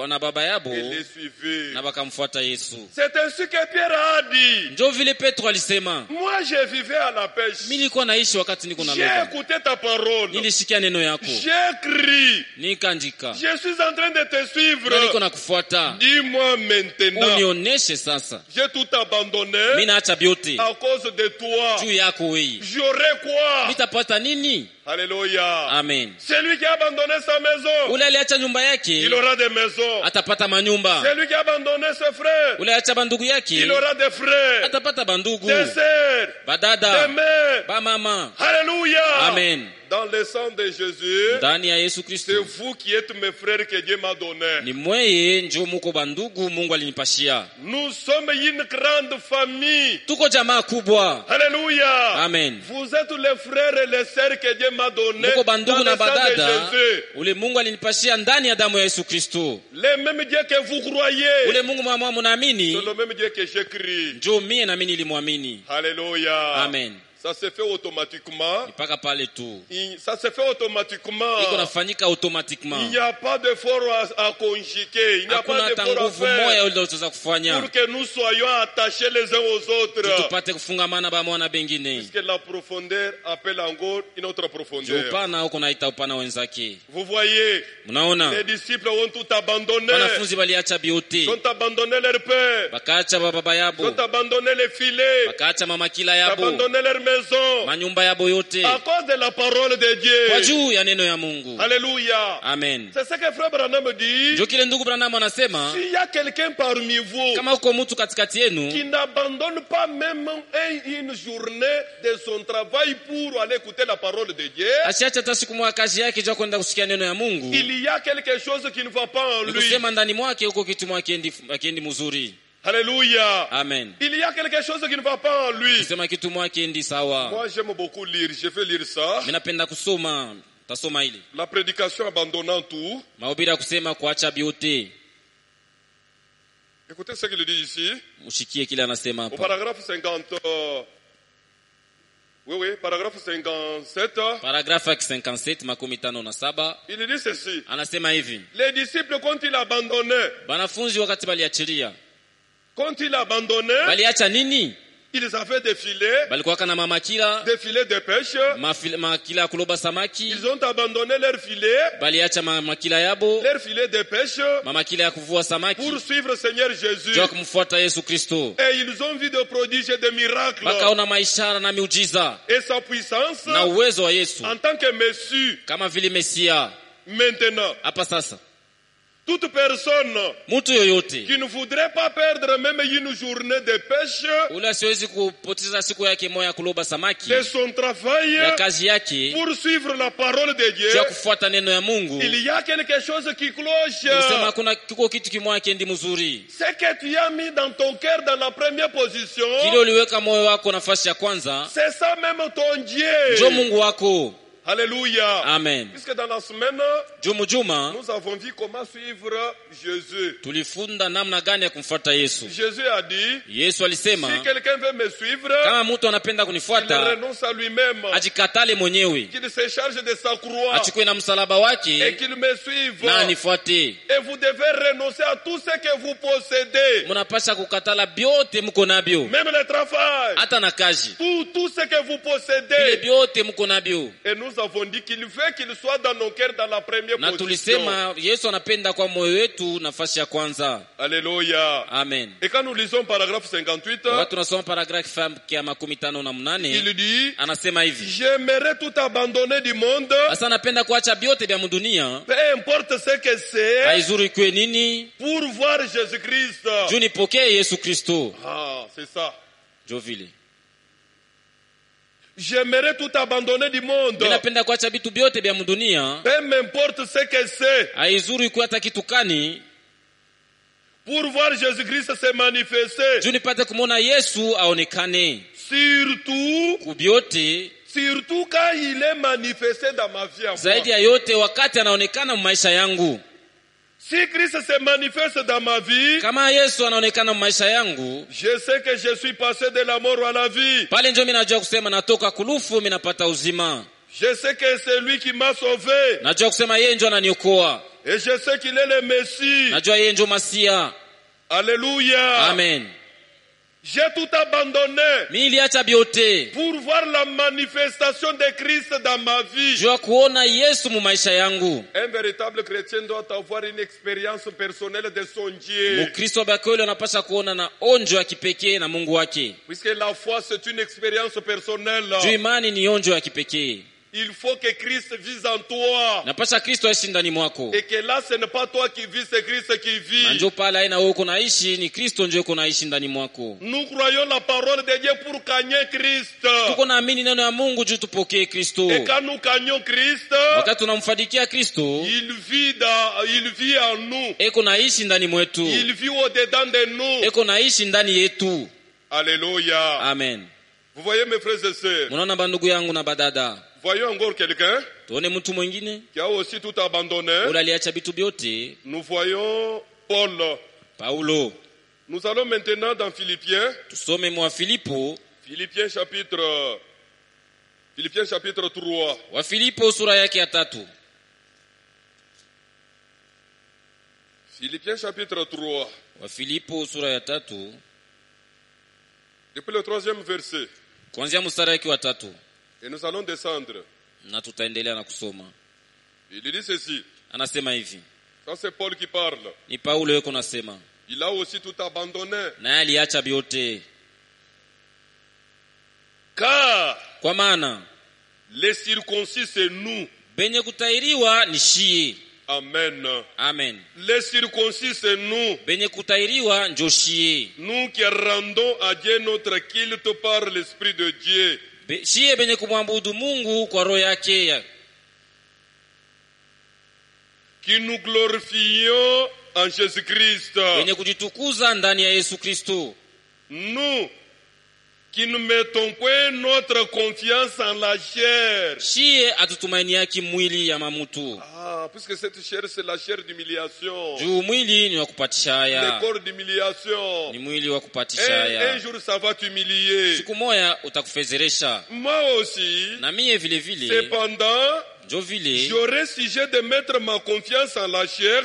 na baba yabo et les suivaient. na bakamfuata Yesu. C'est ainsi que Pierre a dit, Ndio vile Petro alisema, moi je vivais à la pêche. mimi nilikuwa naishi wakati niko na J'ai loba, écouté ta parole. nilisikia neno yako, J'ai crié. nikaandika, Je suis en train de te na niko suivre. na kufuata. Dis-moi maintenant. Unioneshe sasa, J'ai tout abandonné mimi naacha vyote à cause de toi. juu yako wewe. J'aurais quoi? Nitapata nini? Alléluia. Amen. Celui qui a abandonné sa maison, Ule aliacha nyumba yake il aura des maisons. atapata manyumba. Celui qui a abandonné ses frères, Ule aliacha bandugu yake il aura des frères, atapata bandugu, des sœurs, des badada, mères. bamama. Alléluia. Amen. Dans le sang de Jésus, Ndani ya Yesu c'est Kristo vous qui êtes mes frères que Dieu m'a donné. ni mweye njo muko bandugu Mungu alinipashia. Nous sommes une grande famille. Tuko jamaa kubwa. Alléluia. Amen. Vous êtes les frères et les sœurs que Dieu m'a donné Muko dans bandugu le na sang de badada Jésus. ule Mungu alinipashia ndani ya damu ya Yesu Kristo. Le même Dieu que vous croyez, Ule Mungu mwa c'est munaamini le même Dieu que j'écris. njo mie na mimi nilimwamini. Alléluia. Amen. Ça se fait automatiquement. Mpaka pale tu Ça se fait automatiquement. iko nafanyika Il automatiquement. n'y a pas d'effort à conjuguer. Il n'y a Hakuna pas hata d'effort à nguvu moya faire ule utaweza kufanya pour que nous soyons attachés les uns aux autres. tupate kufungamana bamwa na bengine. Puisque la profondeur appelle encore une autre Jo profondeur. upana huko naita upana wenzake. Vous voyez, Mnaona les disciples ont tout abandonné. wanafunzi waliacha biote, Ils ont abandonné leur père. bakaacha baba Ils yabo, ont abandonné les filets. bakaacha mama kila Ils ont yabo, abandonné leur maison. manyumba yabo yote À cause de la parole de kwa Dieu. juu ya neno ya Mungu. Alléluia. Amen. C'est ce que Frère Branham dit. Ndio kile ndugu Branham anasema, S'il y a quelqu'un parmi vous kama uko mtu katikati yenu qui n'abandonne pas même une journée de son travail pour aller écouter la parole de Dieu, asiacha hata siku moja kazi yake jua kwenda kusikia neno ya Mungu, il y a quelque chose qui ne va pas en ni lui. kusema ndani mwake huko kitu mwake akiendi mzuri. Alléluia. Amen. Il y a quelque chose qui ne va pas en lui. Kusema kitu mwake ndi sawa. Moi, j'aime beaucoup lire. Je vais lire ça. Mimi napenda kusoma, tasoma ile La prédication abandonnant tout. mahubiri ya kusema kuacha biote. Écoutez ce qu'il dit ici. Ushikie kile anasema Au hapa. paragraphe 50. Oui, paragraphe 57. Paragrafu ya 57 makumi tano na saba Il dit ceci. anasema hivi: Les disciples, quand ils abandonnaient, banafunzi wakati baliachilia, quand ils abandonnaient, baliacha nini? ils avaient des filets, Balikuwa kana mama kila des filets de pêche. makila ya kuloba samaki, Ils ont abandonné leurs filets, baliacha makila yabo, leurs filets de pêche, mama kila ya kuvua samaki pour suivre le Seigneur Jésus. jua kumfuata Yesu Kristo. Et ils ont vu des prodiges et des miracles. Bakaona maishara na miujiza Et sa puissance na uwezo wa Yesu en tant que Messie. kama vile Mesia. Maintenant, Hapa sasa toute personne mtu yoyote qui ne voudrait pas perdre même une journée de pêche ule asiwezi kupoteza siku yake moja ya kuloba samaki de son travail ya kazi yake pour suivre la parole de Dieu, jua kufuata neno ya Mungu, il y a quelque chose qui cloche. kusema kuna kiko kitu kimoja kiendi mzuri, Ce que tu as mis dans ton cœur dans la première position, kile uliweka moyo wako nafasi ya kwanza c'est ça même ton Dieu. ndio Mungu wako. Alléluia. Amen. Puisque dans la semaine, Juma nous avons vu comment suivre Jésus. tulifunda namna gani ya kumfuata Yesu. Jésus a dit, Yesu alisema, si quelqu'un veut me suivre, kama mtu anapenda il kunifuata, renonce à lui-même, ajikatale mwenyewe, qu'il se charge de sa croix achukue na msalaba et wake qu'il me suive. na anifuate. Et vous devez renoncer à tout ce que vous possédez, Munapasha kukatala byote mko nabyo, même le travail, hata na kazi, tout ce que vous vile possédez. byote mko nabyo. Et nous avons dit qu'il veut qu'il soit dans nos cœurs dans la première Na position. tulisema Yesu anapenda kwa moyo wetu nafasi ya kwanza. Alléluia. Amen. Et quand nous lisons paragraphe 58, Wakati tunasoma paragrafu ya 58, il dit, anasema hivi: j'aimerais tout abandonner du monde, asa napenda kuacha byote vya dunia, peu importe ce que c'est, haizuru ikwe nini, pour voir Jésus-Christ. juu nipokee Yesu Kristo. Ah, c'est ça. Jo vile J'aimerais tout abandonner du monde, mimi napenda kuacha vitu vyote vya dunia, peu importe ce que c'est, haizuru ikwe hata kitu kani, pour voir Jésus-Christ se manifester. juu nipate kumwona Yesu aonekane. Surtout quand il est manifesté dans ma vie à moi. Zaidi ya yote wakati anaonekana maisha yangu. Si Christ se manifeste dans ma vie, Kama Yesu anaonekana maisha yangu, je sais que je suis passé de la mort à la vie. pale ndio mimi najua kusema natoka kulufu mimi napata uzima. Je sais que c'est lui qui m'a sauvé. Najua kusema yeye ndio ananiokoa. Et je sais qu'il est le Messie. Najua yeye ndio Masia. Alléluia. Amen. J'ai tout abandonné Mimi niliacha vyote pour voir la manifestation de Christ dans ma vie. jua kuona Yesu mu maisha yangu. Un véritable chrétien doit avoir une expérience personnelle de son Dieu. Mkristo bakweli anapaswa kuona na onjo ya kipekee na Mungu wake. Puisque la foi c'est une expérience personnelle. Juu imani ni onjo ya kipekee. Il faut que Christ vise en toi. Napasha Kristo aishi ndani mwako. Et que là ce n'est pas toi qui vis, c'est Christ qui vit. Na njoo pale aina wewe uko naishi, ni Kristo ndio uko naishi ndani mwako. Nous croyons la parole de Dieu pour gagner Christ. Tuko naamini neno ya Mungu juu tupokee Kristo. Et quand nous gagnons Christ, Wakati tunamfadikia Kristo, il vit en nous. eko naishi ndani mwetu. Il vit au-dedans de nous. Eko naishi ndani yetu. Alléluia. Amen. Vous voyez mes frères et sœurs. Munaona bandugu yangu na badada. Voyons encore quelqu'un Tuone mtu mwingine qui a aussi tout abandonné. ule aliacha vitu vyote. Nous voyons Paul. Paulo. Nous allons maintenant dans Philippiens. Tusome mwa Philippiens chapitre 3. wa Filipo sura yake ya 3. Philippiens chapitre 3. Wa Filipo sura ya 3. Depuis le 3e verset. Kuanzia mstari wake wa 3. Et nous allons descendre. Na tutaendelea na kusoma. Il dit ceci. Anasema hivi. Ça c'est Paul qui parle. Ni Paulo yuko nasema. Il a aussi tout abandonné. Na aliacha vyote. Car Kwa maana les circoncis c'est nous. benye kutairiwa ni shie. Amen. Amen. Les circoncis c'est nous. Benye kutairiwa njo shie. Nous qui rendons à Dieu notre culte par l'Esprit de Dieu. Shie benye kumwabudu Mungu kwa roho yake. Qui nous glorifions en Jésus-Christ. Benye kujitukuza ndani ya Yesu Kristo. Nous qui ne mettons point notre confiance en la chair. Shie atutumaini kimwili ya mamutu. Ah, puisque cette chair c'est la chair d'humiliation. Juu mwili ni wa kupatisha haya. Le corps d'humiliation. Ni mwili wa kupatisha haya. Un jour ça va t'humilier. Siku moja utakufezeresha. Moi aussi. Na mie vile vile. Cependant, njo vile j'aurais sujet de mettre ma confiance en la chair.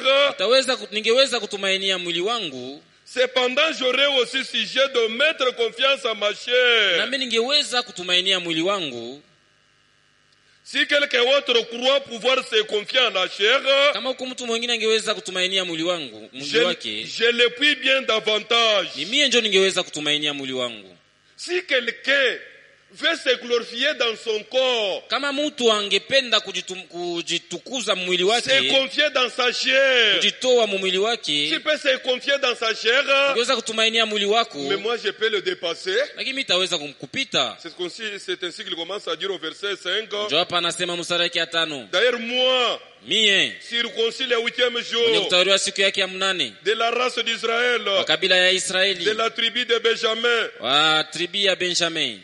Ningeweza kutumainia mwili wangu. Cependant, j'aurais aussi sujet de mettre confiance en ma chair. Na mimi ningeweza kutumainia mwili wangu. Si quelqu'un autre croit pouvoir se confier en la chair, kama mtu mwingine angeweza kutumainia mwili wangu, mwili wake, je le puis bien davantage. Ni mimi ndio ningeweza kutumainia mwili wangu. Si quelqu'un veut se glorifier dans son corps, kama mtu angependa kujitukuza mwili wake, se confier dans sa chair, kujitoa mwili wake, tu peux se confier dans sa chair, ungeweza kutumainia mwili wako, mais moi je peux le dépasser. Lakini mimi nitaweza kumkupita. C'est ainsi qu'il commence à dire au verset 5. Ndio hapa anasema mstari wake 5. D'ailleurs moi, mie circoncis le 8e jour, kutahiriwa siku yake ya 8, de la race d'Israël, wa kabila ya Israeli, de la tribu de Benjamin, wa tribu ya Benjamin,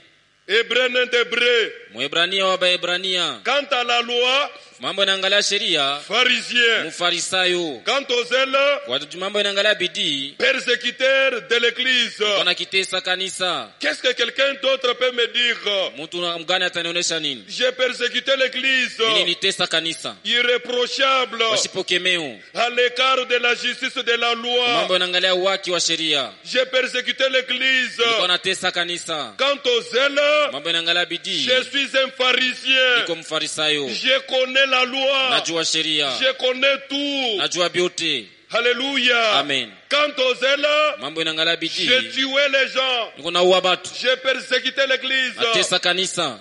Hébreu d'Hébreu. Mwebrania wa Baebrania. Quant à la loi, Mambo inaangalia sheria, pharisien. Mfarisayo. Quant aux zèles, Watu mambo inaangalia bidii, persécuteur de l'église. wanakitesa kanisa. Qu'est-ce que quelqu'un d'autre peut me dire? Mtu mgani atanionyesha nini? J'ai persécuté l'église. Mimi nitesa kanisa. Irréprochable. Wasipokemeo. À l'écart de la justice de la loi. Mambo inaangalia uwaki wa sheria. J'ai persécuté l'église. Niko natesa kanisa. Quant aux zèles, Mambo inaangalia bidii, je suis un pharisien. niko mfarisayo. Je connais la loi. Najua sheria. Je connais tout. Najua vyote. Alléluia. Amen. Quant aux zèles, Mambo inaangalia bidii, j'ai tué les gens. niko naua watu. J'ai persécuté l'église. Natesa kanisa.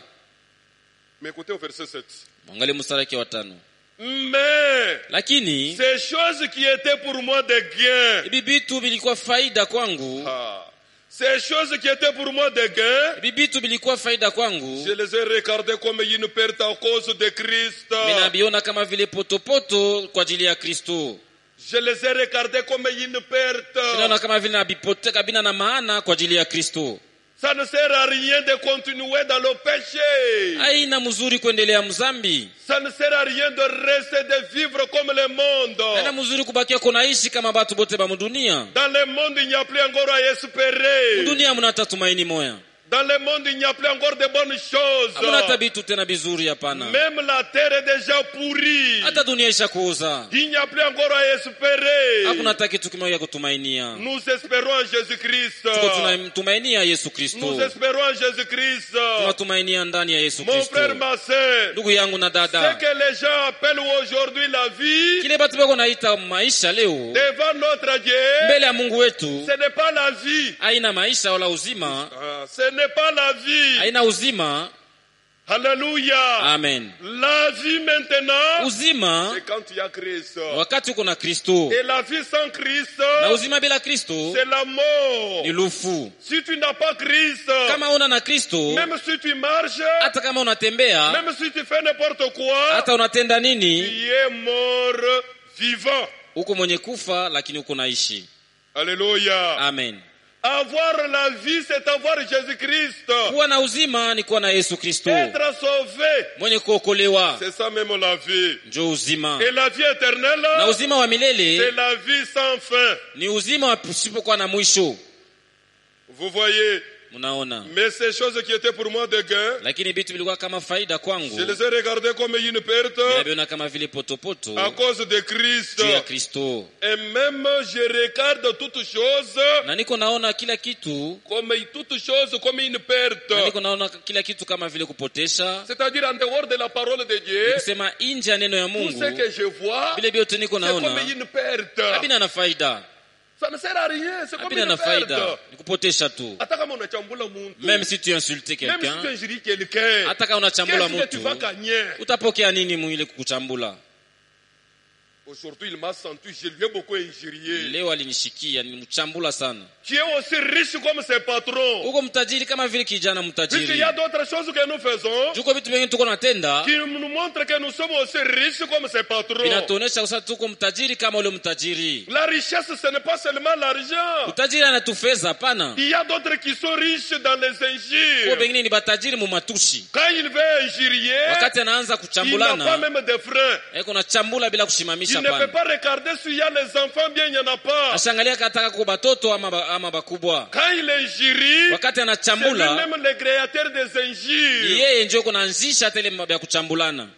Mais écoutez au verset 7. Mwangalie mstari wa 5. Mais Lakini ces choses qui étaient pour moi des gains. hivi vitu vilikuwa faida kwangu. Ces choses qui étaient pour moi des gains. Hivi vitu vilikuwa faida kwangu. Je les ai regardés comme une perte à cause de Christ. Ninabiona kama vile potopoto kwa ajili ya Kristo. Je les ai regardés comme une perte. Ninaona kama vile nabipoteka bina na maana kwa ajili ya Kristo. Ça ne sert à rien de continuer dans le péché. Haina mzuri kuendelea mzambi. Ça ne sert à rien de rester de vivre comme le monde. Haina mzuri kubakia kunaishi kama watu bote ba dunia. Dans le monde il n'y a plus encore à espérer. Dunia mna tatumaini moya. Dans le monde il n'y a plus encore de bonnes choses. Hamuna tabitu tena bizuri hapana. Même la terre est déjà pourrie. Hata dunia ishakuuza. Il n'y a plus encore à espérer. Hakuna hata kitu kimoja kutumainia. Nous espérons en Jésus-Christ. Tuko tunamtumainia Yesu Kristo. Nous espérons en Jésus-Christ. Tunatumainia ndani ya Yesu Mon Kristo. frère, ma sœur, Ndugu yangu na ce dada, que les gens appellent aujourd'hui la vie, kile batu bako naita maisha leo devant notre Dieu, mbele ya Mungu wetu ce n'est pas la vie. haina maisha wala uzima, Ce n'est pas la vie. haina uzima. Alléluia. Amen. La vie maintenant, Uzima c'est quand il y a Christ. wakati uko na Kristo, Et la vie sans Christ, na uzima bila Kristo c'est la mort. ni lufu. Si tu n'as pas Christ, Kama una na Kristo, même si tu marches, hata kama unatembea, même si tu fais n'importe quoi, hata unatenda nini, tu es mort vivant. uko mwenye kufa lakini uko naishi. Alléluia. Amen. Avoir la vie, c'est avoir Jésus-Christ. Kuwa na uzima ni kuwa na Yesu Kristo. Être sauvé, Mwenye kuokolewa c'est ça même la vie. njo uzima. Et la vie éternelle, Na uzima wa c'est milele la vie sans fin. ni uzima wa usipokuwa na mwisho. Vous voyez, Munaona? mais ces choses qui étaient pour moi des gains, Lakini vitu vilikuwa kama faida kwangu. je les ai regardées comme une perte Ninaviona kama vile potopoto à cause de Christ. juu ya Kristo. Et même je regarde toutes choses Na niko naona kila kitu, comme une perte. na niko naona kila kitu kama vile kupotesha. C'est-à-dire en dehors de la parole de Dieu, Kusema nje ya neno ya tout Mungu, ce que je vois, vile vyote niko c'est comme naona une perte. habina na faida. Ça ne sert à rien, c'est comme Habina une na perte. faida. Ni kupotesha tu. Hata kama unachambula mtu, Même si tu insultes même si tu quelqu'un, injuries quelqu'un, hata kama unachambula qu'est-ce que tu mtu, vas gagner? utapokea nini mwile kukuchambula? Aujourd'hui, il m'a senti, je lui ai beaucoup injurié. Leo alinishikia, nilimchambula sana. Tu es aussi riche comme ses patrons. Uko mtajiri kama vile kijana Puisqu'il mtajiri. y a d'autres choses que nous faisons Juko vitu vingine tuko natenda, qui nous montrent que nous sommes aussi riches comme ses patrons. vinatuonesha kwa sababu tuko mtajiri kama ule mtajiri. La richesse, ce n'est pas seulement l'argent. Utajiri anatufeza hapana. Il y a d'autres qui sont riches dans les Kwa injures. wengine ni batajiri mu matushi. Quand il veut injurier, Wakati anaanza il n'a pas kuchambulana, même de frein. kuna chambula bila Il kushimamisha ne peut hapana. pas regarder s'il y a les enfants bien, il n'y en a pas. Ashangalia kataka kwa batoto ama bakubwa. Quand il injurie, Wakati c'est anachambula, lui-même le créateur des ni injures. yeye ndio kunaanzisha tele ya kuchambulana.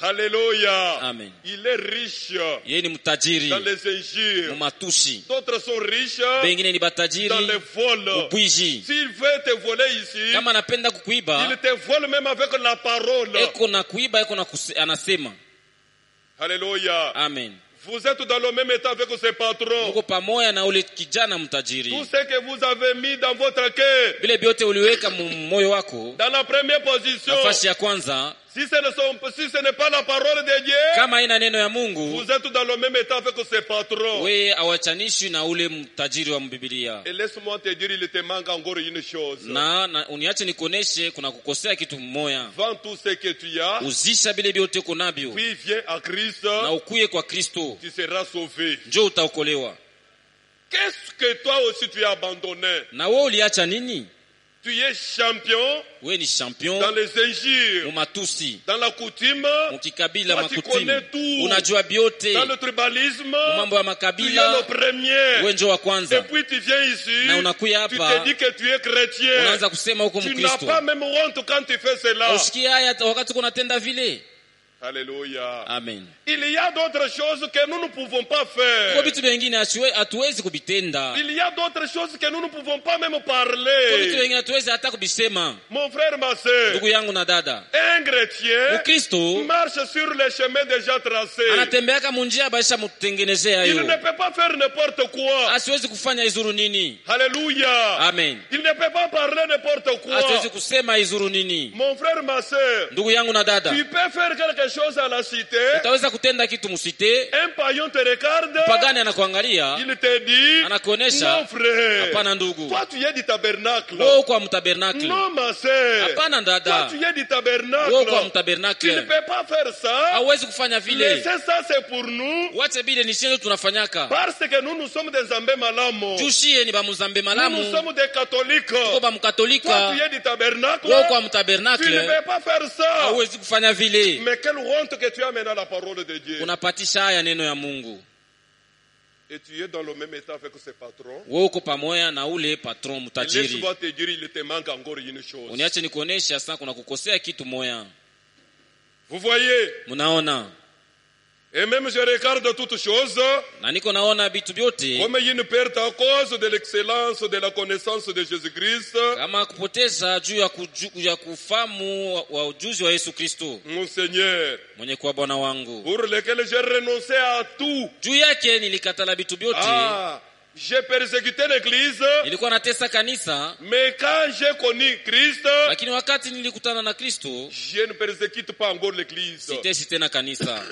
Alléluia. Amen. Il est riche Yeye ni mtajiri dans les mu injures. matushi. D'autres sont riches Bengine ni dans batajiri les vols. ubwiji. S'il veut te voler ici, Kama anapenda kukuiba, il te vole même avec la parole. eko na kuiba, eko na anasema. Alléluia. Amen. Vous êtes dans le même état avec ses patrons. Uko pamoja na ule kijana mtajiri. Tout ce que vous avez mis dans votre cœur, Vile vyote uliweka moyo wako, dans la première position, nafasi ya kwanza, si ce n'est pas la parole de Dieu, kama ina neno ya Mungu, vous êtes dans le même état avec ses patrons. we awachanishwi na ule mtajiri wa Biblia. Et laisse-moi te dire, il te manque encore une chose. Na uniache nikuoneshe kuna kukosea kitu mmoja. Vends tout ce que tu as, Uzisha vile vyote uko navyo, puis viens à Christ, na ukuye kwa Kristo, tu seras sauvé. njoo utaokolewa. Qu'est-ce que toi aussi tu as abandonné? Na wewe uliacha nini? Tu es champion wewe ni champion dans les injures, mumatusi, dans la coutume, mukikabila toi tu connais makutimu, tout. unajua biote, Dans le tribalisme, mambo ya tu es makabila, le premier. wewe ndio wa Et kwanza. puis tu viens ici, Na unakuya tu hapa, te dis que tu es chrétien. unaanza kusema huko Tu n'as Mkristo. pas même honte quand tu fais cela. Usikie haya wakati kunatenda vile. Alléluia. Amen. Il y a d'autres choses que nous ne pouvons pas Kwa faire. vitu vingine hatuwezi kubitenda. Il y a d'autres choses que nous ne pouvons pas même Kwa vitu parler. vingine hatuwezi hata kubisema. Mon frère, ma soeur, Ndugu yangu na dada, un chrétien Mkristo marche sur les chemins déjà tracés. anatembeaka munjia baisha mutengenezea Il ne yo. peut pas faire n'importe quoi. Asiwezi kufanya izuru nini. Alléluia. Amen. Il ne peut pas parler n'importe quoi. Asiwezi kusema izuru nini. Mon frère, ma soeur, Ndugu yangu na dada, tu peux faire quelque chose à la cité. utaweza kutenda kitu musite, Un païen te regarde. pagani anakuangalia, Il te dit, anakuonesha, non frère, hapana ndugu, toi tu es du tabernacle. wewe kwa mtabernacle. Non ma soeur, Hapana toi dada, tu es du wewe kwa tabernacle. Tu ne mtabernacle. peux pas faire ça. Hauwezi kufanya vile. Laissez ça, c'est pour nous. Wache bile ni sisi tunafanyaka. Parce que nous sommes des Zambé Malamo. Jushie ni bamuzambe Nous malamu, sommes des catholiques. tuko Toi bamkatolika, tu es du tabernacle. wewe kwa Tu ne mtabernacle. peux pas faire ça. Hauwezi kufanya vile. Mais quelle honte que tu as maintenant la parole de Dieu. Unapatisha haya neno ya Mungu. Et tu es dans le même état avec ses patrons. Wewe uko pamoja na ule patron mtajiri. Laisse-moi te dire, il te manque encore une chose. Uniache nikuonesha sasa kuna kukosea kitu moya. Vous voyez, Munaona? et même je regarde toutes choses Na niko naona vitu vyote comme une perte à cause de l'excellence de la connaissance de Jésus-Christ, kama kupoteza juu ya kufahamu wa ujuzi wa Yesu Kristo, mon Seigneur, mwenye kuwa Bwana wangu. pour lequel j'ai renoncé à tout. Juu yake nilikatala vitu vyote. J'ai persécuté l'église, Nilikuwa natesa kanisa, mais quand j'ai connu Christ, lakini wakati nilikutana na Kristo, je ne persécute pas encore l'église. sitesi tena kanisa.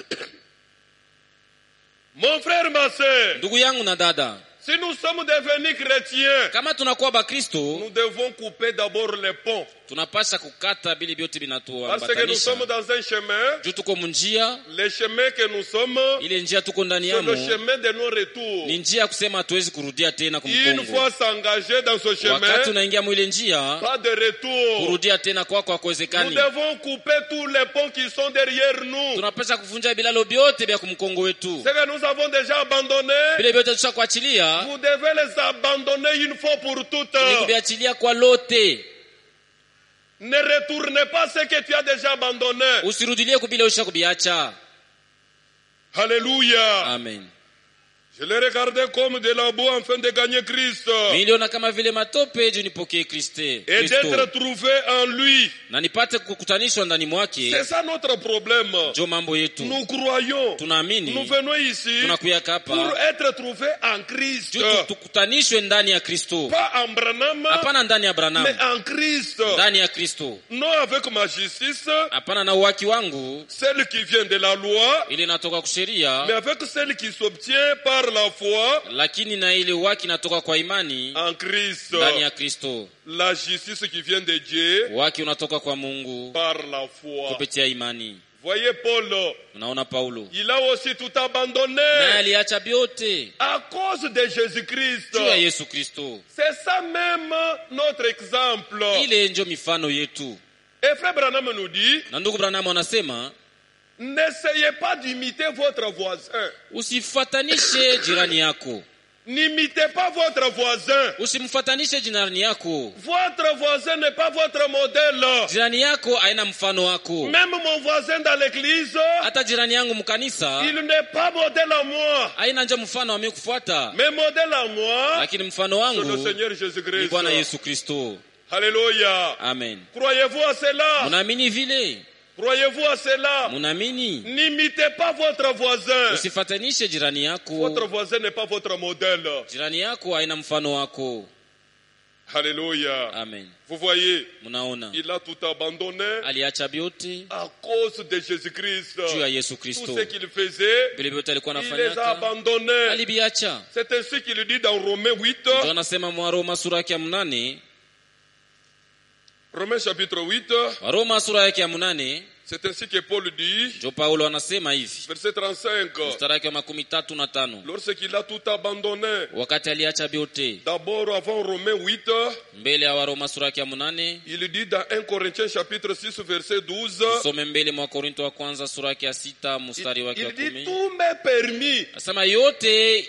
Mon frère, ma soeur, Ndugu yangu na dada, si nous sommes devenus chrétiens, kama tunakuwa Bakristo, nous devons couper d'abord les ponts. tunapasha kukata bili vyote Parce que nous binatuambatanisha. sommes dans un chemin. Juu tuko munjia, Le chemin que nous sommes, ile njia tuko ndani c'est le yamo, chemin de non-retour. ni njia kusema hatuwezi kurudia tena Une kumkongo. fois s'engagé dans ce Wakati chemin, unaingia mwile njia, pas de retour. kurudia tena kwako Nous hakuwezekani. devons couper tous les ponts qui sont derrière nous. Tunapasha kuvunja bilalo vyote vya kumkongo wetu. Ce que nous avons déjà abandonné, Vile vyote tusha kuachilia, vous devez les abandonner une fois pour toutes. ni kuviachilia kwa lote. Ne retourne pas ce que tu as déjà abandonné. Usirudilie kubile usha kubiacha. Alléluia. Amen. Je l'ai regardé comme de la boue afin de gagner Christ. Niliona kama vile matope juu nipokee Kristo. Et d'être trouvé en lui. Na nipate kukutanishwa ndani mwake. C'est ça notre problème. Jo mambo yetu. Nous croyons. Tunaamini. Nous venons ici Tunakuyaka pour hapa. être trouvés en Christ. Juu tukutanishwe ndani ya Kristo. Pas en Branham, Hapana ndani ya Branham. mais en Christ. Ndani ya Kristo. Non avec ma justice, Hapana na uwaki wangu. celle qui vient de la loi, Ile natoka kusheria. mais avec celle qui s'obtient par la foi Lakini na ile uwaki natoka kwa imani. en Christ. Ndani ya Kristo. La justice qui vient de Dieu Uwaki unatoka kwa Mungu. par la foi. Kupitia imani. Voyez Paul, Unaona Paulo. il a aussi tout abandonné Na aliacha vyote. à cause de Jésus-Christ. Juu ya Yesu Kristo. C'est ça même notre exemple. Ile njo mifano yetu. Et frère Branham nous dit, Na ndugu Branham anasema, n'essayez pas d'imiter votre voisin. usifatanishe jirani yako. N'imitez pas votre voisin. Usimfatanishe jirani yako. Votre voisin n'est pas votre modèle. Jirani yako haina mfano wako. Même mon voisin dans l'église, Hata jirani yangu mkanisa il n'est pas modèle à moi. haina nje mfano wa mimi kufuata. Mais modèle à moi, Lakini mfano c'est le wangu Seigneur ni Jésus-Christ. Bwana Yesu Kristo. Alléluia. Amen. Croyez-vous à cela? Munaamini vile? Croyez-vous à cela? Munaamini? N'imitez pas votre voisin. Usifatanishe jirani yako. Votre voisin n'est pas votre modèle. Jirani yako haina mfano wako. Alléluia. Amen. Vous voyez, Munaona? il a tout abandonné Aliacha vyote à cause de Jésus-Christ. juu ya Yesu Tout Kristo. ce qu'il faisait, Vile vyote alikuwa il les a anafanyaka abandonnés. alibiacha. C'est ainsi qu'il dit dans Romains 8. Ndio anasema Waroma sura yake ya 8. Romains chapitre 8. Waroma sura yake ya 8 C'est ainsi que Paul dit, Jo Paulo anasema hivi, verset 35, mstari wake wa 35, lorsqu'il a tout abandonné, wakati aliacha vyote. d'abord avant Romains 8, Mbele ya Waroma sura yake ya 8, il dit dans 1 Corinthiens chapitre 6 verset 12, some mbele mwa Korinto wa kwanza sura yake ya 6 mstari wake wa il dit 10. tout m'est permis, Asema yote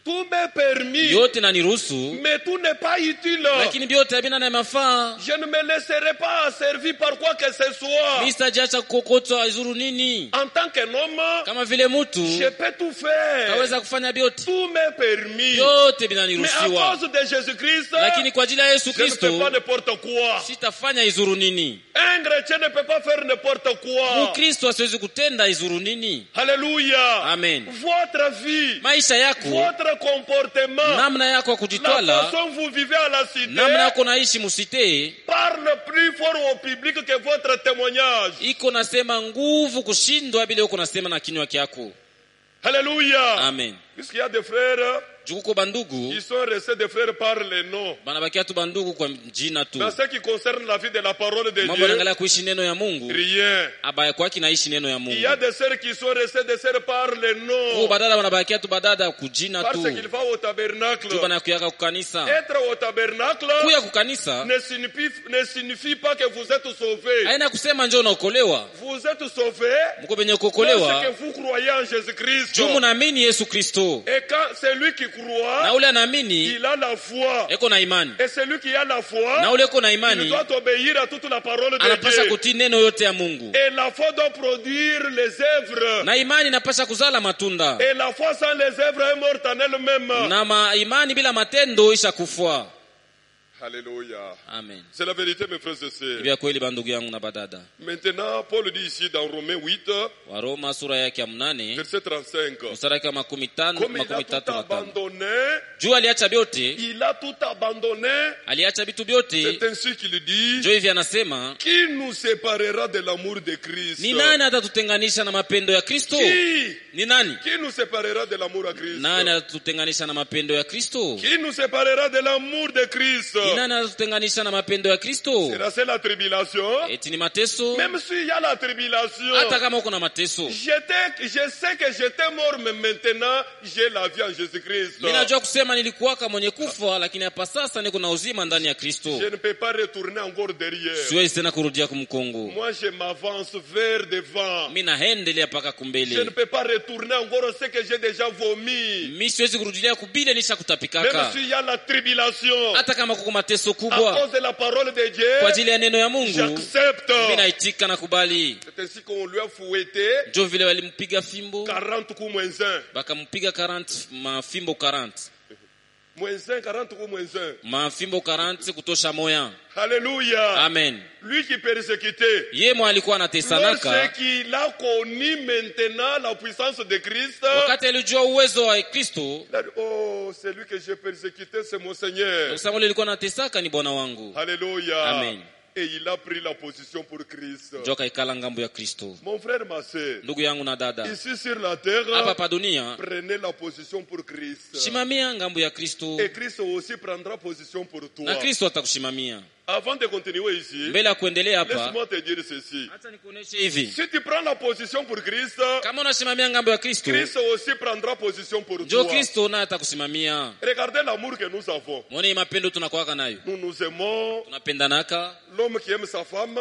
tout m'est permis, inaniruhusu, mais tout n'est pas utile. lakini vyote havina na mafaa. Je ne me laisserai pas servir par quoi que ce soit. Mimi sitajiacha kukokotwa izuru nini. En tant qu'un homme, Kama vile mtu je peux tout faire. taweza kufanya vyote. Tout m'est permis. Yote Mais à vinaniruhusiwa. cause de Jésus-Christ, Lakini kwa ajili ya Yesu je ne fais Kristo pas n'importe quoi. sitafanya izuru nini. Un chrétien ne peut pas faire n'importe quoi. Mkristo asiwezi kutenda izuru nini. Alléluia. Amen. Votre vie, Maisha yako, votre comportement, namna yako ya la kujitwala, façon dont vous vivez à la cité, namna yako naishi musite, parle plus fort au public que votre témoignage. iko nasema nguvu kushindwa bila uko nasema na kinywa kyako. Alléluia. Amen. Puisqu'il y a des frères, Jukuko bandugu, ils sont restés des frères par les noms. banabakia tu bandugu kwa jina tu. Dans ce qui concerne la vie de la parole de Mambo Dieu, yanaangalia kuishi neno ya Mungu, rien. abaya kwaki naishi neno ya Il y a Mungu. des sœurs qui sont restées des sœurs par les Kwa noms. badala wanabakia tu badada kujina Parce tu. qu'il va au tabernacle. Tu banakuyaka kukanisa. Être au tabernacle Kuya kukanisa ne signifie pas que vous êtes sauvés. haina kusema njoo unaokolewa. Vous êtes sauvés Mko benye parce kuokolewa que vous croyez en Jésus-Christ. juu munaamini Yesu Kristo. Et quand celui qui croit, Na ule anaamini il a la foi. eko na imani. Et celui qui a la foi, Na ule eko na il imani doit obéir à toute la parole de anapasha Dieu. kutii neno yote ya Mungu. Et la foi doit produire les œuvres. Na imani inapasha kuzala matunda. Et la foi sans les œuvres est morte en elle-même. Na imani bila matendo isha kufua. Alléluia. Amen. C'est la vérité, mes frères et sœurs. Vya kweli bandugu yangu na badada. Maintenant, Paul dit ici dans Romains 8, Waroma sura yake ya 8 verset 35. mstari wake wa Comme il a tout 35. abandonné, Juu aliacha vyote, il a tout abandonné. aliacha vitu vyote. C'est ainsi qu'il dit, Juu hivi anasema, qui nous séparera de l'amour de Christ? ni nani atatutenganisha na mapendo ya Kristo? Qui? Ni nani? Qui nous séparera de l'amour à Christ? Nani atatutenganisha na mapendo ya Kristo? Qui nous séparera de l'amour de Christ? Ni nani atatutenganisha na mapendo ya Kristo? C'est la tribulation. Eti ni mateso? Même s'il y a la tribulation, Hata kama uko na mateso. je sais que j'étais mort, mais maintenant j'ai la vie en Jésus-Christ. Mimi najua kusema nilikuwaka mwenye kufa, lakini hapa sasa niko na uzima ndani ya Kristo. Je ne peux pas retourner encore derrière. Siwezi tena kurudia kumkongo. Moi, je m'avance vers devant. Mimi naendelea paka Je ne kumbele. peux pas retourner encore ce que j'ai déjà vomi. Mimi siwezi kurudilia kubile nisha Même kutapikaka. s'il y a la tribulation, Hata kama kuko mateso à kubwa cause de la parole de kwa Dieu, ajili ya neno ya Mungu, j'accepte. mimi naitika na kubali. C'est ainsi qu'on lui a fouetté Ndio vile walimpiga fimbo, 40 coups moins 1. bakampiga 40 mafimbo 40. Moins 1, 40 coups moins 1. Mafimbo 40 kutosha moya. Alléluia. Amen. Lui qui persécutait, Yeye alikuwa anatesanaka lorsqu'il a connu maintenant la puissance de Christ, wakati alijua uwezo wa Kristo. il a dit, oh, celui que j'ai persécuté, c'est mon Seigneur. Samuel alikuwa anatesaka ni Bwana wangu. Alléluia. Amen. Et il a pris la position pour Christ. Joka ikala ngambo ya Kristo. Mon frère, ma sœur, Ndugu yangu na dada, ici sur la terre, hapa pa dunia prenez la position pour Christ. shimamia ngambo ya Kristo Et Christ aussi prendra position pour na toi. Kristo atakushimamia. Avant de continuer ici, Mbele ya kuendelea hapa, laisse-moi te dire ceci. acha nikuoneshe hivi. Si tu prends la position pour Christ, Kama unashimamia ngambo ya Kristo, Christ aussi prendra position pour ndio toi. Kristo naye atakusimamia. Regardez l'amour que nous avons. Muone mapendo tunakuwaka nayo. Nous nous aimons. Tunapendanaka, L'homme qui aime sa femme,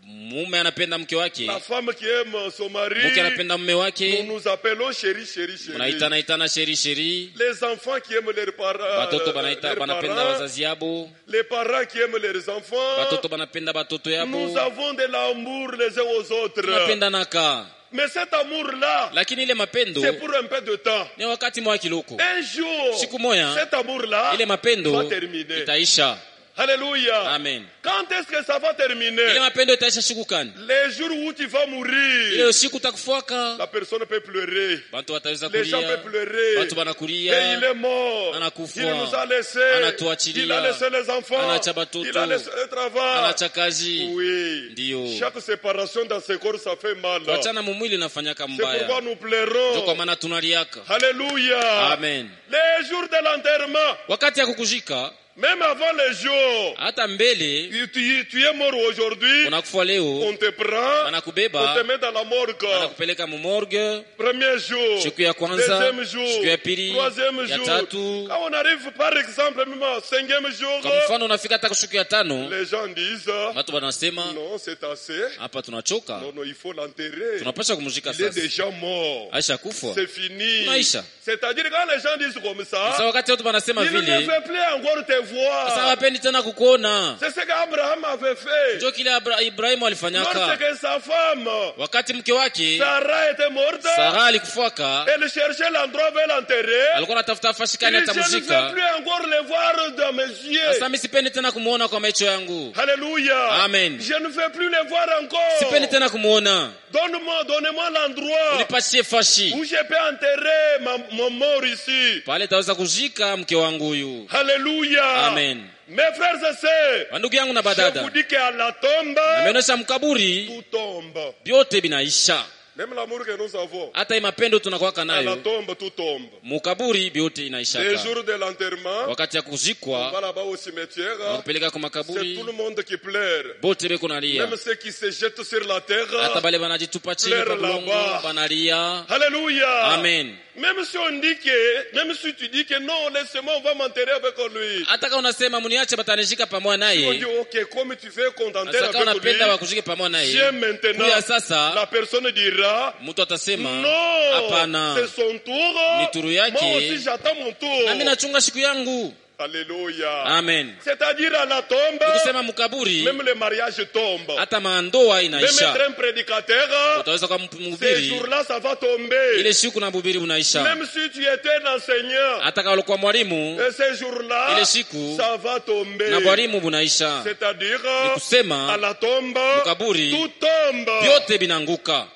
mume anapenda mke wake, la femme qui aime son mari. mke anapenda mume Nous wake, nous appelons chéri, chéri, chéri. munaitana sheri sheri. Les enfants qui aiment leurs parents. Batoto leurs banapenda parents. wazazi yabo, Les parents qui aiment leurs enfants. batoto banapenda batoto yabo. Nous avons de l'amour les uns aux autres. Tunapendanaka. Mais cet amour-là, Lakini ile mapendo c'est pour un peu de temps. ni wakati mwa kiloko. Un jour, Siku moya, cet amour-là ile mapendo va terminer. itaisha. Alléluia. Amen. Quand est-ce que ça va Ile terminer? mapendo itaisha siku gani? Les jours où tu vas mourir, Ile siku utakufuaka. la personne peut pleurer. Bantu wataweza Les gens kulia. peuvent pleurer. Watu Et banakulia. il est mort. Anakufa. Il nous a laissé. Anatuachilia. Il a laissé les enfants. Anaacha batoto. Il a laissé le travail. Anaacha kazi. Oui. Ndio. Chaque séparation dans ce corps, ça fait mal. Wachana mumwili nafanyaka C'est pourquoi mbaya. nous Ndio kwa pleurons. maana tunaliaka. Alléluia. Amen. Les jours de l'enterrement, Wakati ya kukujika, Même avant les jours, hata mbele tu es mort aujourd'hui, unakufa leo, on te prend, on wanakubeba te met dans la morgue. wanakupeleka mu morgue, Premier jour, siku ya kwanza, deuxième jour, siku ya pili, troisième ya jour. tatu. Quand on arrive par exemple même au cinquième jour, Kwa mfano unafika hata siku ya tano, les gens disent watu wanasema non, c'est assez. hapa tunachoka, Non, non, il faut l'enterrer. tunapaswa kumzika Il est sasa, déjà mort. aisha kufa. C'est fini. Maisha. C'est-à-dire quand les gens disent comme Sasa ça, wakati watu wanasema il ne vile, veut plus encore te sasa voir. hawapendi tena kukuona. C'est ce qu'Abraham avait fait. Ndio kile Ibrahimu alifanyaka. Lorsque sa femme, Wakati mke wake Sarah, était morte, Sara alikufaka, elle cherchait l'endroit où elle l'enterrer. alikuwa anatafuta fasi Il kani dit, je ne veux atamzika. plus encore le voir dans mes yeux. Sasa mimi sipendi tena kumuona kwa macho yangu. Alléluia. Amen. Je ne veux plus le voir encore. Sipendi tena kumuona. Donnez-moi l'endroit Unipatie fashi. où je peux enterrer mon mort ici. Pale taweza kuzika mke wangu huyu. Alléluia. Amen. Mes frères et sœurs, Ndugu yangu na je badada, vous dis qu'à la tombe, ameonyesha mkaburi tout tombe. vyote binaisha. Même l'amour que nous avons, Hata hii mapendo tunakuwaka à la nayo, tombe, tout tombe. mukaburi vyote Les inaishaka. jours de l'enterrement, Wakati ya on kuzikwa, va là-bas au cimetière, nakupeleka kwa c'est makaburi, tout le monde qui pleure. bote beko nalia. Même ceux qui se jettent sur la Hata terre. bale banajitupa chini Pleure kwa bulongo, là-bas. banalia. Alléluia. Amen. Même si on dit que, même si tu dis que non, laisse-moi, on va m'enterrer avec lui. Hata kama unasema muniache batanishika pamoja Si on dit, naye, ok, comme tu fais qu'on t'enterre sasa kama avec lui, unapenda wakushike pamoja naye, Dieu maintenant, kuya sasa la personne dira, mtu atasema non, hapana, c'est son tour. Ni turu yake. Moi aussi j'attends mon tour. na mimi nachunga siku yangu. Alléluia. Amen. C'est-à-dire à la tombe, Nikusema mkaburi, même le mariage tombe. hata maandoa Même inaisha. être un prédicateur, Utaweza kwa ces mhubiri, jours-là, ça va tomber. ile siku na mhubiri unaisha. Même si tu étais un enseignant, Hata kama ulikuwa mwalimu, et ces jours-là, ile siku ça va tomber. na mwalimu bunaisha. C'est-à-dire, Nikusema à la tombe, mkaburi, tout tombe. vyote binanguka.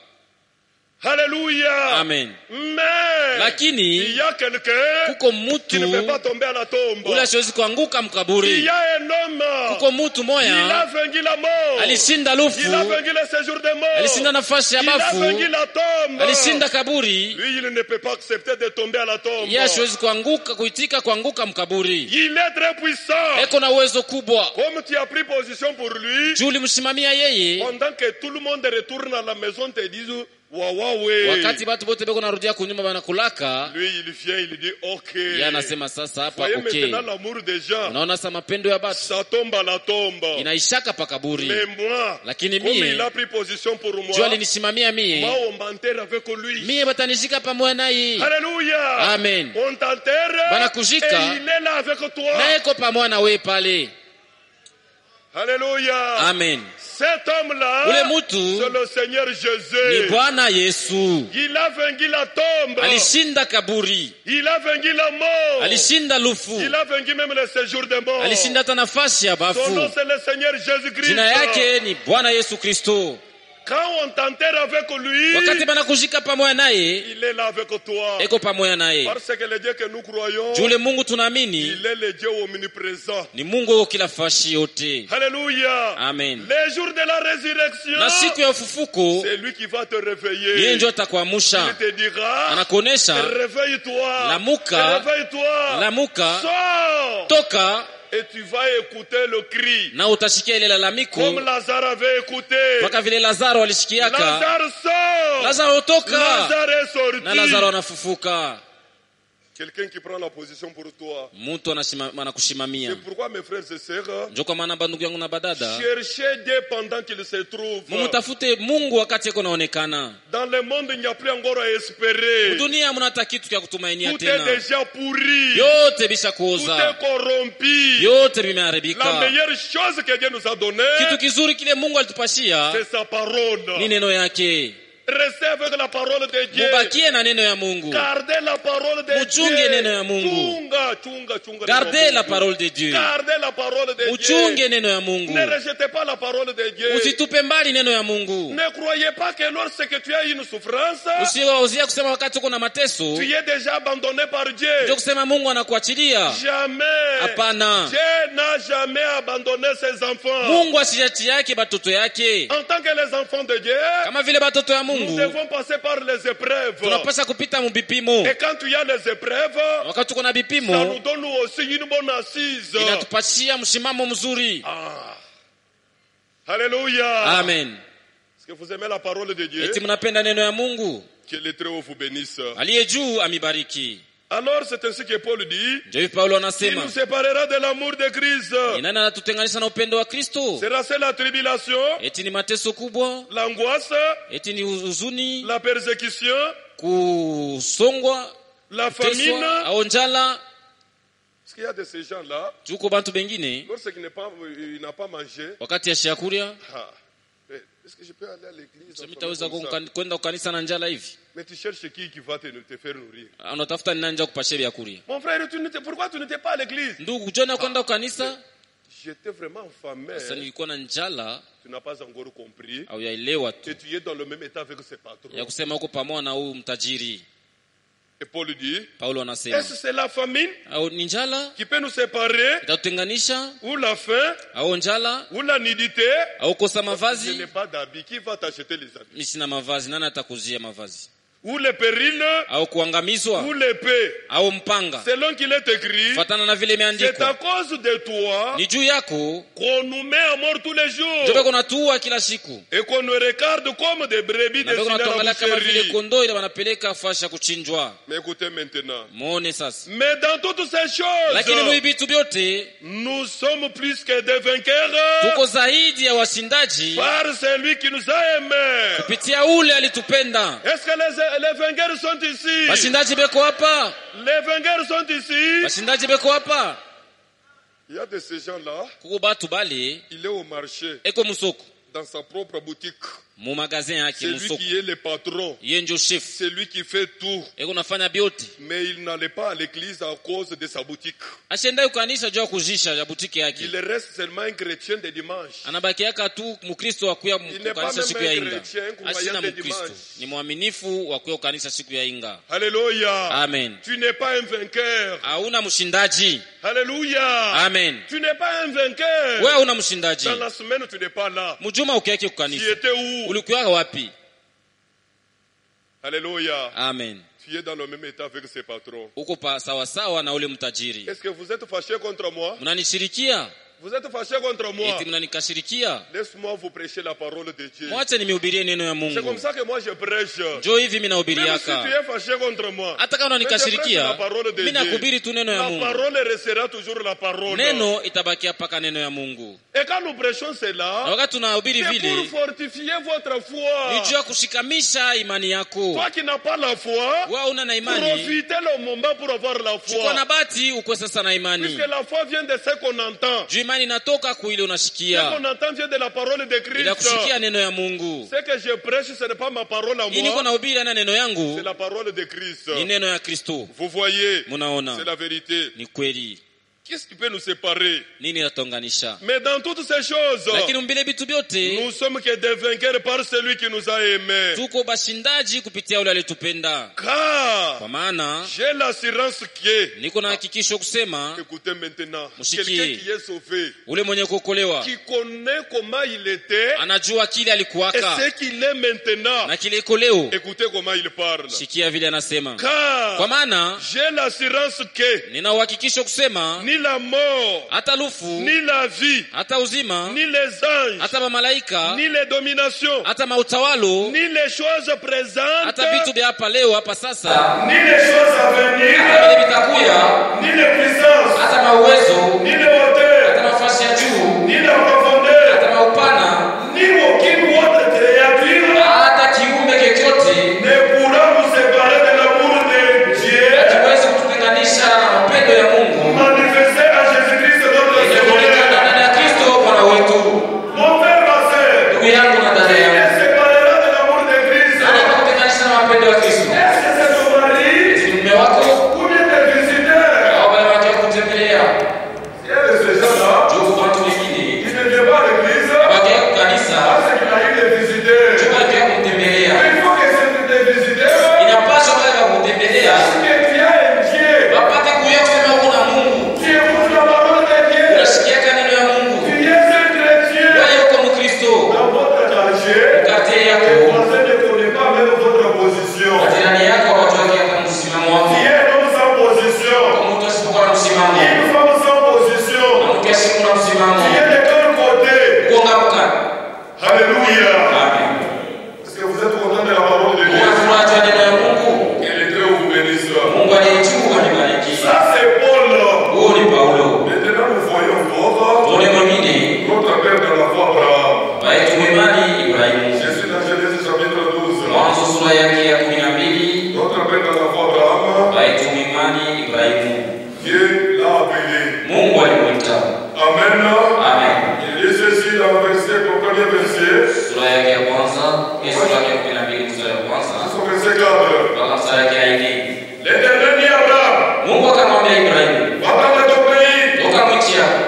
Alléluia. Amen. Mais, Lakini il y a quelqu'un kuko qui ne peut mtu pas tomber à la tombe. ule asiwezi kuanguka Il y mkaburi. a un homme, Kuko mtu il a moya vaincu la mort. alishinda Il a lufu, vaincu le séjour de mort. alishinda nafasi ya Il a vaincu bafu, la tombe. alishinda kaburi. Lui, il ne peut pas accepter de tomber à la tombe. Yeye asiwezi kuanguka, kuitika kuanguka mkaburi. Il est très puissant. Eko na uwezo kubwa. Comme tu as pris position pour lui, Juu ulimsimamia yeye, pendant que tout le monde retourne à la maison, te disent, wawawe. wakati watu wote beko narudia kunyumba banakulaka, Lui, il vient, il dit, ok. yeye anasema sasa hapa Voyez okay. maintenant l'amour des gens. Unaona sasa mapendo ya batu Ça tombe à la tombe. inaishaka pa kaburi. Mais moi, Lakini comme mie, il a pris position pour juu moi, alinisimamia mie, moi, on m'enterre avec lui. mie batanishika pamoja naye. Alléluia. Amen. On t'enterre Banakushika. et il est là avec toi. Na eko pamoja na wewe pale. Alléluia. Amen. Cet homme-là, Ule mutu c'est le Seigneur ni Jésus. Bwana Yesu. Il a vaincu la tombe. Alishinda kaburi, Il a vaincu la mort. alishinda lufu, Il a vaincu même le séjour des morts. alishinda hata nafasi ya Son bafu. nom, c'est le Seigneur Jésus-Christ. Jina yake ni Bwana Yesu Kristo. Quand on t'enterre avec lui, Wakati banakushika pamoja naye, il est là avec toi. eko pamoja naye. Parce que le Dieu que nous croyons, Jule Mungu tunaamini il est le Dieu omniprésent. ni Mungu yuko kila fashi yote. Alléluia. Amen. Les jours de la résurrection, Na siku ya ufufuko, c'est lui qui va te yeye réveiller. ndio Il atakuamsha, te dira, anakuonesha réveille-toi. Lamuka. Réveille-toi. lamuka, Sors. toka, Et tu vas écouter le cri. na utasikia ile lalamiko Comme Lazare avait écouté. mpaka vile Lazaro alishikiaka. Lazare sort. Lazaro toka, Lazare est sorti. na Lazaro anafufuka. Quelqu'un qui prend la position pour toi. Mtu anakushimamia. C'est pourquoi mes frères et sœurs, Ndio kwa maana bandugu yangu na badada, cherchez Dieu pendant qu'il se trouve. mumutafute Mungu wakati yako naonekana. Dans le monde, il n'y a plus encore à espérer. Dunia mna hata kitu cha kutumainia Tout est tena. déjà pourri. Yote bisha Tout est kuoza. corrompu. Yote La vimeharibika. meilleure chose que Dieu nous a donnée, Kitu kizuri kile Mungu alitupashia c'est sa parole. ni neno yake. Restez avec la parole de Dieu. Mubakie na neno ya Mungu. Gardez la parole de Muchunge Dieu. neno ya Mungu. Chunga. Gardez la parole de Dieu. Gardez la parole de Dieu. Muchunge neno ya Mungu. Ne rejetez pas la parole de Dieu. Usitupe mbali neno ya Mungu. Ne croyez pas que lorsque tu as une souffrance, Usiwauzia kusema wakati uko na mateso tu es déjà abandonné par ndio Dieu. kusema Mungu anakuachilia. Jamais. Hapana. Dieu n'a jamais abandonné ses enfants. Mungu asiachi yake batoto yake. En tant que les enfants de Dieu, Kama vile batoto ya nous Mungu devons passer par les épreuves. tunapaswa kupita mubipimo. Et quand il y a les épreuves, Wakati tuko na ça nous bipimo donne aussi une bonne assise. inatupashia mshimamo mzuri. Alléluia. Amen. Est-ce que vous aimez la parole de Dieu? Eti mnapenda neno ya Mungu? Que le Très-Haut vous bénisse. Aliye juu amibariki. Alors c'est ainsi que Paul dit, Ndio Paulo il anasema, nous séparera de l'amour de Christ. ni nani anatutenganisha na upendo wa Kristo? Sera-ce la tribulation, Eti ni mateso kubwa? l'angoisse, Eti ni huzuni? la persécution, Kusongwa? la famine? Kuteswa au njala? Est-ce qu'il y a de ces gens-là, Tuko bantu bengine lorsqu'il n'a pas mangé, wakati ya shakuria, est-ce que je peux aller à l'église? mitaweza kwenda kukanisa na njala hivi? Mais tu cherches qui va te faire nourrir. Unatafuta ni nani kupashia vyakuria? Mon frère, pourquoi tu n'étais pas à l'église? Ndugu, jana kwenda kukanisa? J'étais vraiment affamé. Sasa nilikuwa na njala. Tu n'as pas encore compris. Au yaelewa tu. Et tu es dans le même état avec ses patrons. Ya kusema uko pamoja na huyu mtajiri. Et Paul dit, Paulo anasema, est-ce que c'est la famine au ni njala qui peut nous séparer, itatutenganisha, ou la faim, au njala, ou la nudité? au kosa Je mavazi? n'ai pas d'habits. Qui va t'acheter les habits? Mimi sina mavazi, nani atakuzia mavazi? Ou le péril, Au kuangamizwa, ou l'épée. au mpanga. Selon qu'il est écrit, Fatana na vile c'est à imeandikwa. cause de toi Ni juu yako qu'on nous met à mort tous les jours. ndio kuna tuua kila siku. Et qu'on nous regarde comme des brebis Na ndio destinées à la tunaangalia kama vile boucherie. kondoo ile wanapeleka fasha kuchinjwa. Mais écoutez maintenant. Muone sasa. Mais dans toutes ces Lakini choses, mwi vitu vyote nous sommes plus que des vainqueurs tuko zaidi ya washindaji par celui qui nous a aimés. kupitia ule alitupenda. Est-ce que les vainqueurs sont ici? Washindaji beko hapa? Les vainqueurs sont ici. Washindaji beko hapa? Il y a de ces gens-là, Kuko batu bale il est au marché, eko musoko, dans sa propre boutique. mu magazin yake C'est lui musoko. qui est le patron. Yeye ndio chef. C'est lui qui fait tout. Eko nafanya biote. Mais il n'allait pas à l'église à cause de sa boutique. Ashenda yukanisa jua kujisha ya butiki yake. Il reste seulement un chrétien de dimanche. Anabaki yaka tu mkristo wa kuya kanisa siku ya inga. Ashina Croyant de mkristo. dimanche. Ni mwaminifu wa kuya kanisa siku ya inga. Alléluia. Amen. Tu n'es pas un vainqueur. Hauna mshindaji. Alléluia. Amen. Tu n'es pas un vainqueur. Wewe hauna mshindaji. Dans la semaine, tu n'es pas là. Mjuma ukiake Tu kukanisa. étais où? Ulikuwa wapi? Alléluia. Amen. Tu es dans le même état avec ses patrons. Uko pa sawa sawa na ule mtajiri. Est-ce que vous êtes fâché contre moi? Mnanishirikia? Vous êtes fâché contre moi? Eti mnanikashirikia? Laisse-moi vous prêcher la parole de Dieu. Mwache nimehubirie neno ya C'est Mungu. comme ça que moi je prêche. Njoo hivi mimi Même si tu nahubiriaka. es fâché contre moi, Hata kama mais je prêche la unanikashirikia, parole de mimi Dieu. nakuhubiri tu neno ya La Mungu. parole restera toujours la parole. Neno itabakia paka neno ya Mungu. Et quand nous prêchons Na cela, wakati tunahubiri c'est vile, pour fortifier votre foi. ni juu ya kushikamisha imani yako. Toi qui n'as pas la foi, Wewe una na imani, profitez le moment pour avoir la chukua na foi. bati ukwe sasa na imani. Puisque la foi vient de ce qu'on entend. Juu imani inatoka kuile Ce unashikia. qu'on entend vient de la parole de Ila Christ. kushikia neno ya Mungu. Ce que je prêche, ce n'est pas ma parole à Hii niko moi, nahubiri na neno c'est yangu, la parole de Christ. ni neno ya Kristo. Vous voyez, Munaona? c'est la vérité. Ni kweli. Qu'est-ce qui peut nous séparer? Nini natonganisha? Mais dans toutes ces choses, Lakini mbele vitu vyote, nous sommes que des vainqueurs par celui qui nous a aimés. tuko bashindaji kupitia ule alitupenda. Car Kwa maana j'ai l'assurance que, niko na hakikisho kusema écoutez maintenant, Musikie. quelqu'un qui est sauvé, ule mwenye kuokolewa qui connaît comment il était anajua kile et alikuwaka ce qu'il est maintenant, na kile iko leo. écoutez comment il parle. Sikia vile anasema. Kwa Car maana j'ai l'assurance que nina uhakikisho kusema ni la mort, hata lufu, ni la vie, hata uzima, ni les anges, hata mamalaika, ni les dominations, hata mautawalo, ni les choses présentes, hata vitu vya hapa leo hapa sasa, ni les choses à venir, hata vile vitakuya, ni les puissances, hata mauwezo, ni les hauteurs, hata nafasi ya juu, ni la profondeur, hata maupana, ni aucune autre créature hata kiumbe chochote ne pourra nous séparer de l'amour de Dieu hakiwezi kututenganisha na mapendo ya Mungu manifesté à Jésus-Christ notre yaliyoonekana Seigneur. ndani ya Kristo Bwana wetu. Mon frère, ma sœur, Ndugu yangu na dada il yangu, ne séparera de l'amour de Christ. nani atakutenganisha na mapendo ya Kristo? Est-ce que c'est ton mari Si mume wako ou bien tes visiteurs? au wale waje kutembelea, Il y a de ces gens-là juu watu wengine qui ne viennent pas à l'église waje Alléluia. Amen. Est-ce que vous êtes content de la parole de Dieu? Que les Dieu vous bénisse. Ça c'est Paul. Maintenant nous voyons notre père dans la foi Abraham. Je suis dans Genèse chapitre 12. Notre père dans la foi Abraham. Dieu l'a appelé. Amen. Il dit ceci dans le verset, le premier verset. Son verset 4. L'Éternel dit à Abraham, va-t'en de ton pays,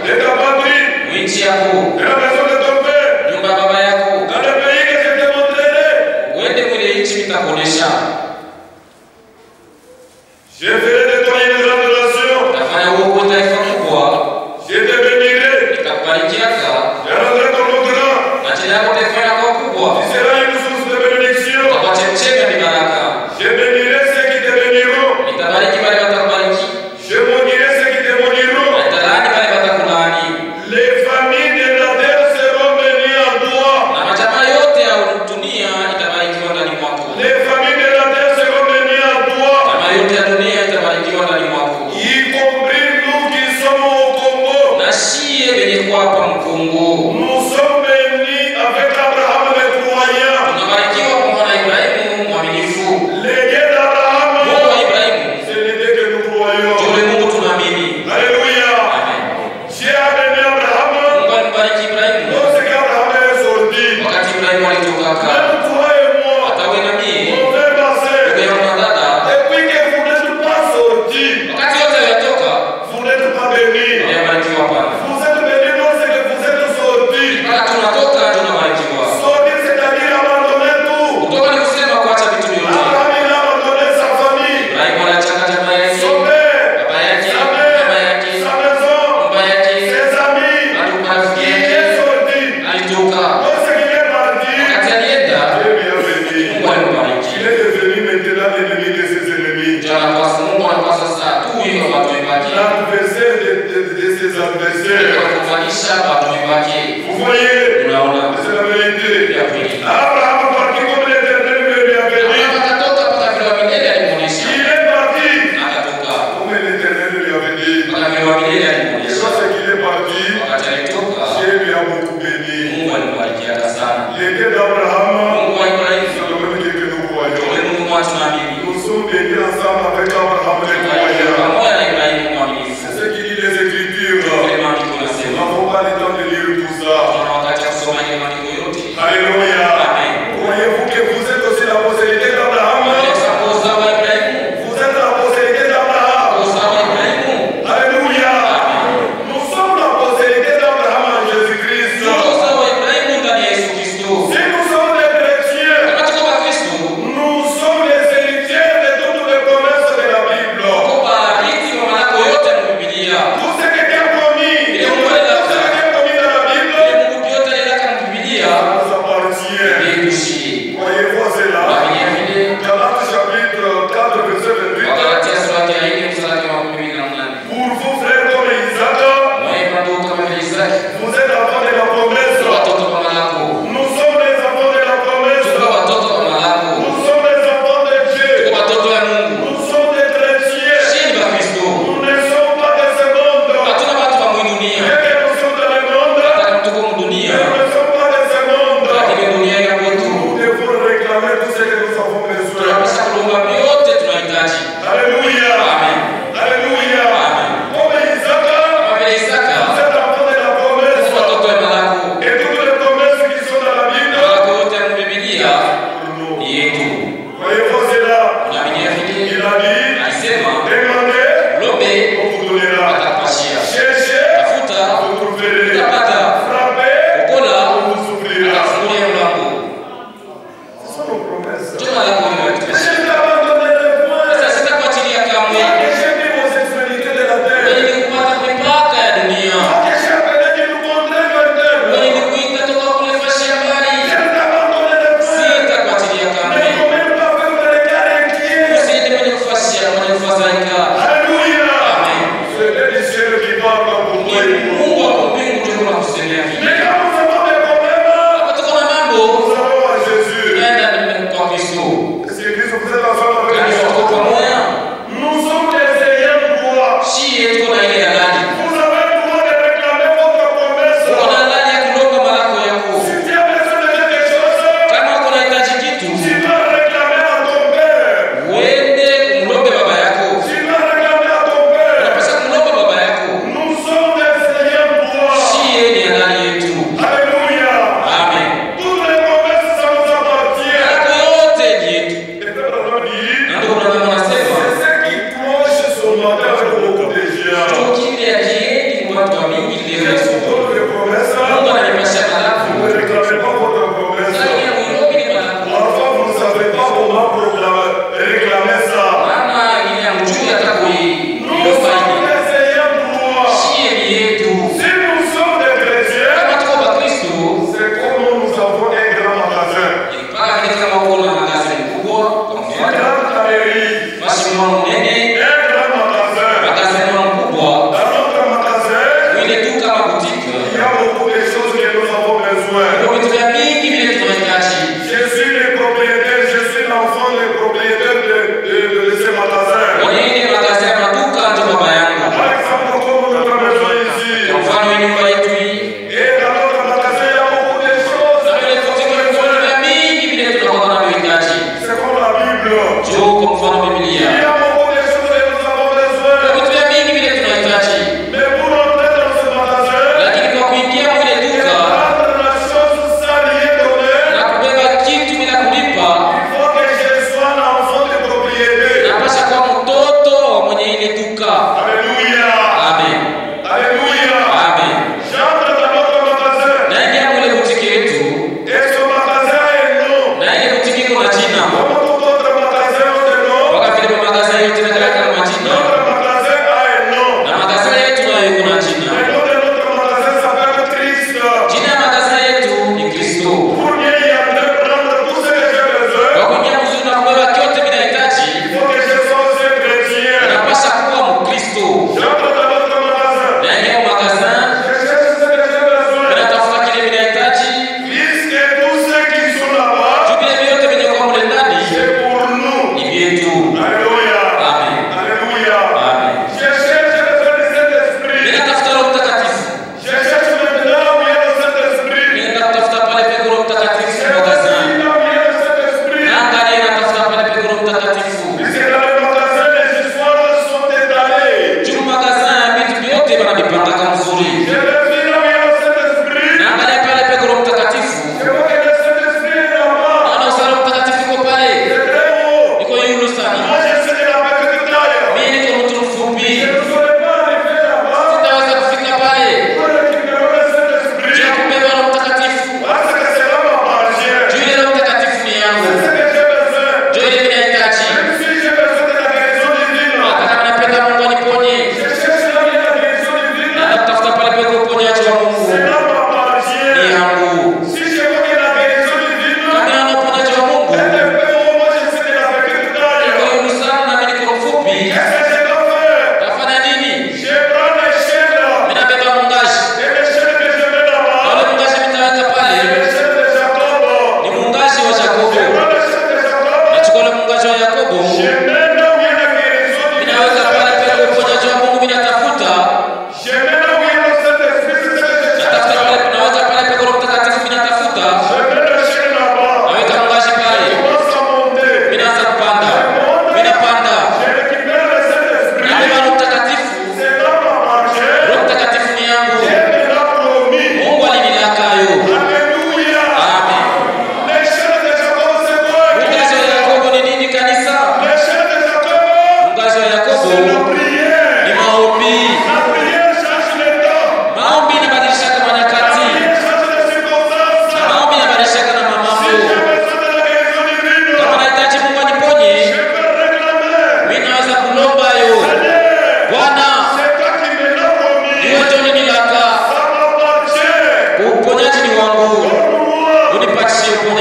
de ta patrie, de la maison de ton père, dans le pays que je te montrerai. Je ferai de toi une grande nation. Je te bénirai. Je rendrai ton nom grand. Tu seras une source de bénédiction. Je bénirai ceux qui te béniront. Je maudirai ceux qui te maudiront. Les familles de la terre seront bénies en toi. Les familles de la terre seront bénies en toi. Y compris nous qui sommes au Congo. Nous sommes bénis avec Abraham le croyant. L'idée d'Abraham, c'est l'idée que nous croyons. Alléluia. Dieu a béni Abraham. Lorsqu'Abraham est sorti, même toi et moi, mon frère, ma sœur, depuis que vous n'êtes pas sortis, vous n'êtes pas bénis. Vous êtes bénis lorsque vous êtes sortis. Sortir, c'est-à-dire abandonner tout. Abraham, il a abandonné sa famille, son père, sa mère, sa maison, ses amis. Il est sorti. Lorsqu'il est parti, Dieu lui a béni. Il est devenu maintenant l'ennemi de ses ennemis. L'adversaire de ses adversaires. Vous voyez, c'est la vérité. Abraham est parti comme l'Éternel lui avait dit. Il est parti comme l'Éternel lui avait dit. Et lorsqu'il est parti, Dieu lui a beaucoup béni. L'idée d'Abraham, c'est le même Dieu que nous croyons. Nous sommes bénis ensemble avec Abraham le croyant. C'est ce qui dit les Écritures. Nous n'avons pas le temps de lire tout ça. Alléluia. Croyez-vous que vous êtes aussi la postérité d'Abraham? Vous êtes la postérité d'Abraham. Alléluia. Nous sommes la postérité d'Abraham en Jésus-Christ. Si nous sommes des chrétiens, nous sommes les héritiers de toutes les promesses de la Bible. Tout ce qui est promis, tout ce qui est promis dans la Bible, nous appartient. Croyez-vous à cela?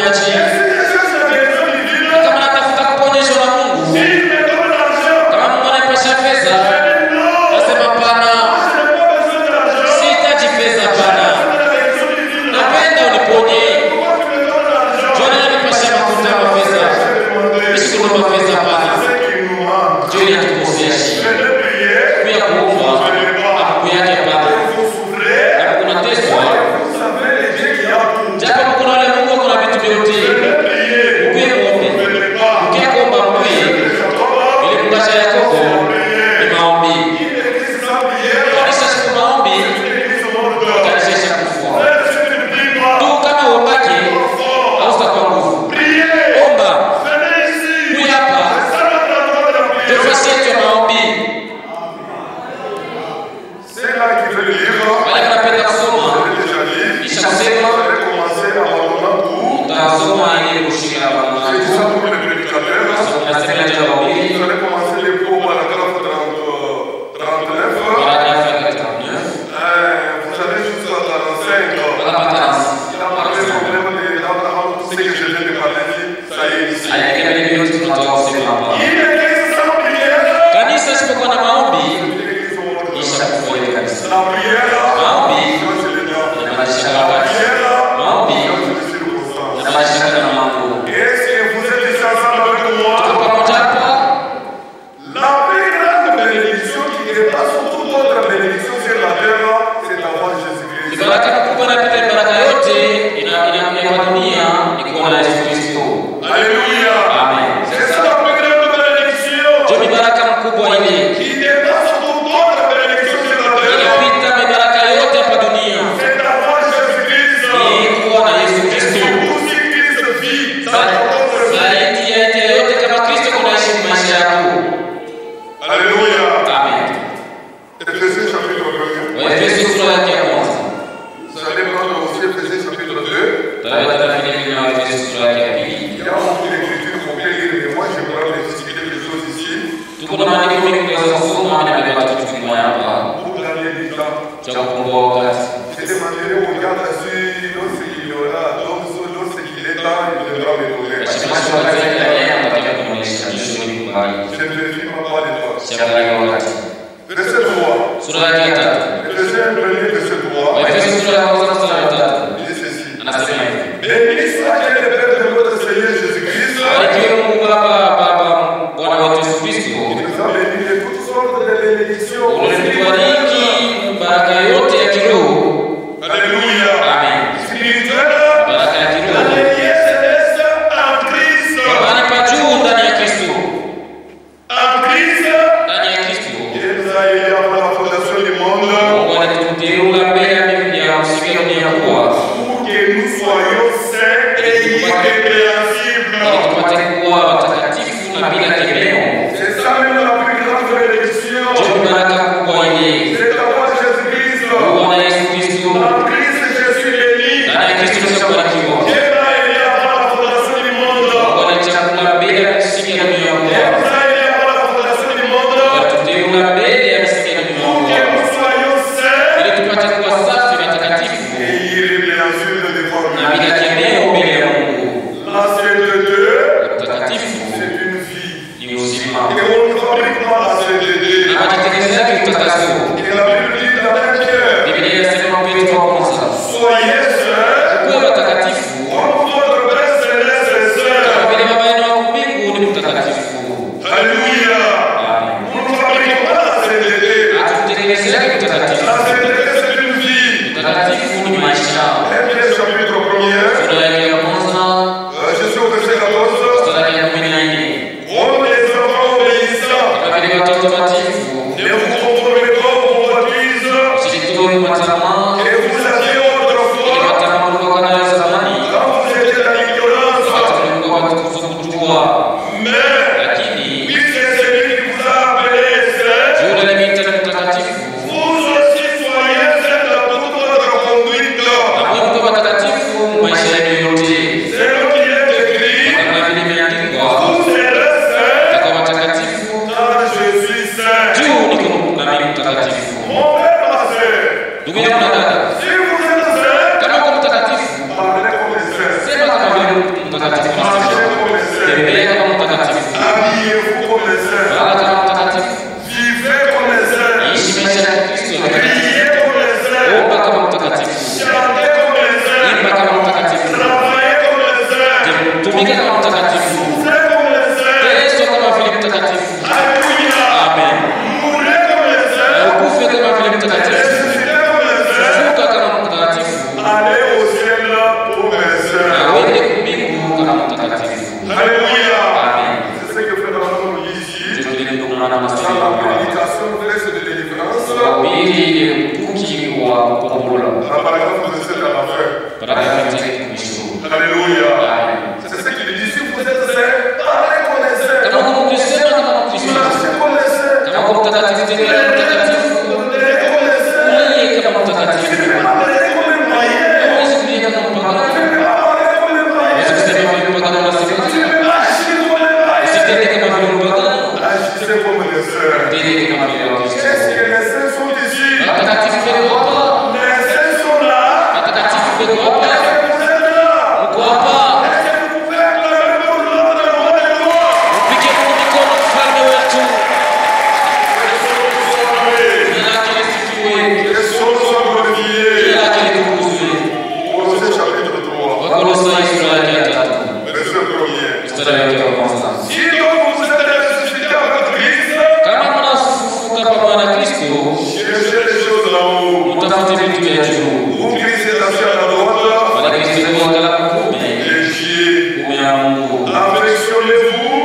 uponyaji, kama natafuta kuponyeshwa na Mungu, kama Mungu ananipa pesa, nasema pana, sihitaji pesa pana. Napenda uniponye. Jona ananipa mafuta kwa pesa. Nisikuomba pesa pana. Jona atukosesha. Kuya kuomba, akuyaje pana. Na kuna teswa. Japo kuna wale Mungu kuna vitu vyote. Ukuye muombe. Ukuye kuomba mkuye. Ili mkasha yako ni maombi. Kanisa siku maombi. Kanisa siku kufua. Tu kama umbaki, hausta kwa nguvu. Omba. Kuya hapa. Tufasi yetu ya maombi. Wale mnapenda kusoma. Kisha kusema. Utasoma ili kushika wanawake. Unasema jambo hili. Kanisa sipokuwa na maombi, kisha kufuata kanisa. Maombi inamaanisha wakati. Maombi inamaanisha na mambo. Tuko pamoja hapa. La plus grande bénédiction qui dépasse toute autre bénédiction sur la terre, c'est d'avoir Jésus-Christ. Baraka kubwa na baraka yote inayokuwa dunia ni kuwa na Yesu Kristo. Alléluia. Amen. C'est ça la plus grande bénédiction. Ndio baraka mkubwa ile. Qui dépasse toute autre bénédiction sur la terre. Inapita baraka yote hapa dunia. C'est d'avoir Jésus-Christ. Ni kuwa na Yesu Kristo. Aussi Christ vit. Zaidi ya yote kama Kristo kunaishi maisha yako. Alléluia. Amen. Éphésiens chapitre 1. Waefeso sura ya kwanza. Vous allez prendre aussi Éphésiens chapitre 2. Taweza kufanya na Waefeso sura ya pili. Il y a beaucoup d'écritures pour bien lire, mais moi je prends les discuter des choses ici. Tuko na maandiko mengi ya kusoma na ndio watu tukimwa hapa. Pour gagner du temps. Cha kukomboa wakati. Je demanderai au gars dessus lorsqu'il y aura, lorsqu'il est temps, il viendra me trouver. Je ne vérifie pas de toi. Verset 3. Sura ya 3. Éphésiens 1, verset 3. Waefeso sura ya kwanza sura ya 3. Il dit ceci. Anasema hivi. Béni soit Dieu le Père de notre Seigneur Jésus-Christ. Barikiwe Mungu Baba Bwana wetu Yesu Kristo. Il nous a bénis de toutes sortes de bénédictions. Unatubariki baraka yote ya kiroho. Alléluia. Amen. Spirituelle. Baraka ya kiroho. Dans les lieux célestes en Christ. Baba pa juu ndani ya Kristo. En Christ. Ndani ya Kristo. Dieu nous a aidés avant la fondation du monde. Mungu anatuteua mbele ya msingi wa dunia kuwa Pour que nous soyons saints et irrépréhensibles. ili tupate kuwa watakatifu na bila kemeo. C'est ça même la plus grande bénédiction. Ndio baraka kubwa ile. C'est d'avoir Jésus-Christ. Bwana Yesu Kristo. En Christ, je suis béni. Ndani ya Kristo tunabarikiwa. Dieu m'a aidé avant la fondation du monde. Mungu anachakula mbele ya msingi wa dunia Dieu kuwa nous a aidé avant la fondation du monde. anatuteua mbele ya msingi wa dunia Pour que kuwa nous soyons saints ili tupate kuwa safi na takatifu et irrépréhensibles devant na lui. bila kemeo mbele ya Mungu. La sainteté, Utakatifu c'est une vie. ni uzima. Et on ne fabrique pas la sainteté. Na majitengenezea utakaso. Et la Bible dit dans 1 Pierre, Biblia inasema Petro wa kwanza, soyez saints, kuwa watakatifu comme votre Père céleste est saint. kama vile Baba yenu wa mbingu ni mtakatifu. Alléluia. Amen. Nous ne fabriquons pas la sainteté. Atutengenezea utakatifu. La sainteté, c'est une vie. Utakatifu ni maisha. 1 Pierre chapitre 1er, Sura yake ya kwanza, je suis au verset 14. sura yake ya 14. Comme les enfants obéissants, Kama vile watoto watiifu, ne vous conformez pas aux convoitises usijitoe matamaa que vous aviez ili autrefois matamaa mliokuwa nayo zamani, quand vous étiez dans l'ignorance. wakati mlikuwa watukufu kujua. Mais, Lakini puisque celui qui vous a appelé est saint, yule aliyemwita ni mtakatifu, vous aussi soyez saints dans toute votre conduite. na mwe mko watakatifu maisha yenu yote. C'est ce qui est écrit. Kama vile imeandikwa, Vous serez saints mtakuwa watakatifu car je suis saint. mtakatifu. Marchez comme les saints. Tembea kama mtakatifu. Habillez-vous comme les saints. Lala kama mtakatifu. Vivez comme les saints. Ishi maisha ya Kristo. Priez comme les saints. Omba kama mtakatifu. Chantez comme les saints. Imba kama mtakatifu. Travaillez comme les saints. Tumika kama mtakatifu. Souffrez comme les saints. Yesu kama vile mtakatifu. Alléluia. Amen. Mourez comme les saints. Ukufe kama vile mtakatifu. Ressuscitez comme les saints. Fufuka kama mtakatifu. Allez au ciel comme les saints. Na uende mbingu kama mtakatifu. Alléluia. Amen. C'est ce que fait la parole ici. Ndio kile ndio maana Dans la nasema prédication texte de délivrance. wahubiri ile mkuki wa kukombola. La paragraphe 27 à la fin. Paragrafu ya mwisho. Alléluia. Amen. C'est ce qu'il dit. Si vous êtes saints, parlez comme les saints. Kama Mungu kusema kama Kristo. Marchez comme les saints. Kama kwa mtakatifu tembea kama mtakatifu. Donnez comme les saints. Ulie kama mtakatifu. Tu ne peux pas parler comme un païen. Huwezi kulia kama Tu mpagani. ne peux pas parler comme un Huwezi païen. kusema vile mpagani Tu unasema. ne peux pas agir comme un païen. Usitende kama vile mpagani. Agissez comme les saints. Tende kama vile Wakristo. Est-ce que les saints sont ici? Watakatifu wako hapa. Les saints sont là. Watakatifu wako hapa. Est-ce que vous êtes là? Uko hapa. Est-ce que vous pouvez acclamer pour l'ordre de roi des rois? Upige Mungu mikono mfalme wetu. Jina lake lisifiwe. Que son soit glorifié. Jina lake litukuzwe. Colossiens chapitre 3, Wakolosai sura yake ya 3. verset 1er. Mstari wake wa kwanza. Si donc vous êtes ressuscités avec Christ, Kama mnafufuka pamoja na Kristo, cherchez les choses là-haut, mtafute vitu vya juu. où Christ est assis à la droite Bwana Kristo yuko katika kuume des cieux. ya Mungu. Affectionnez-vous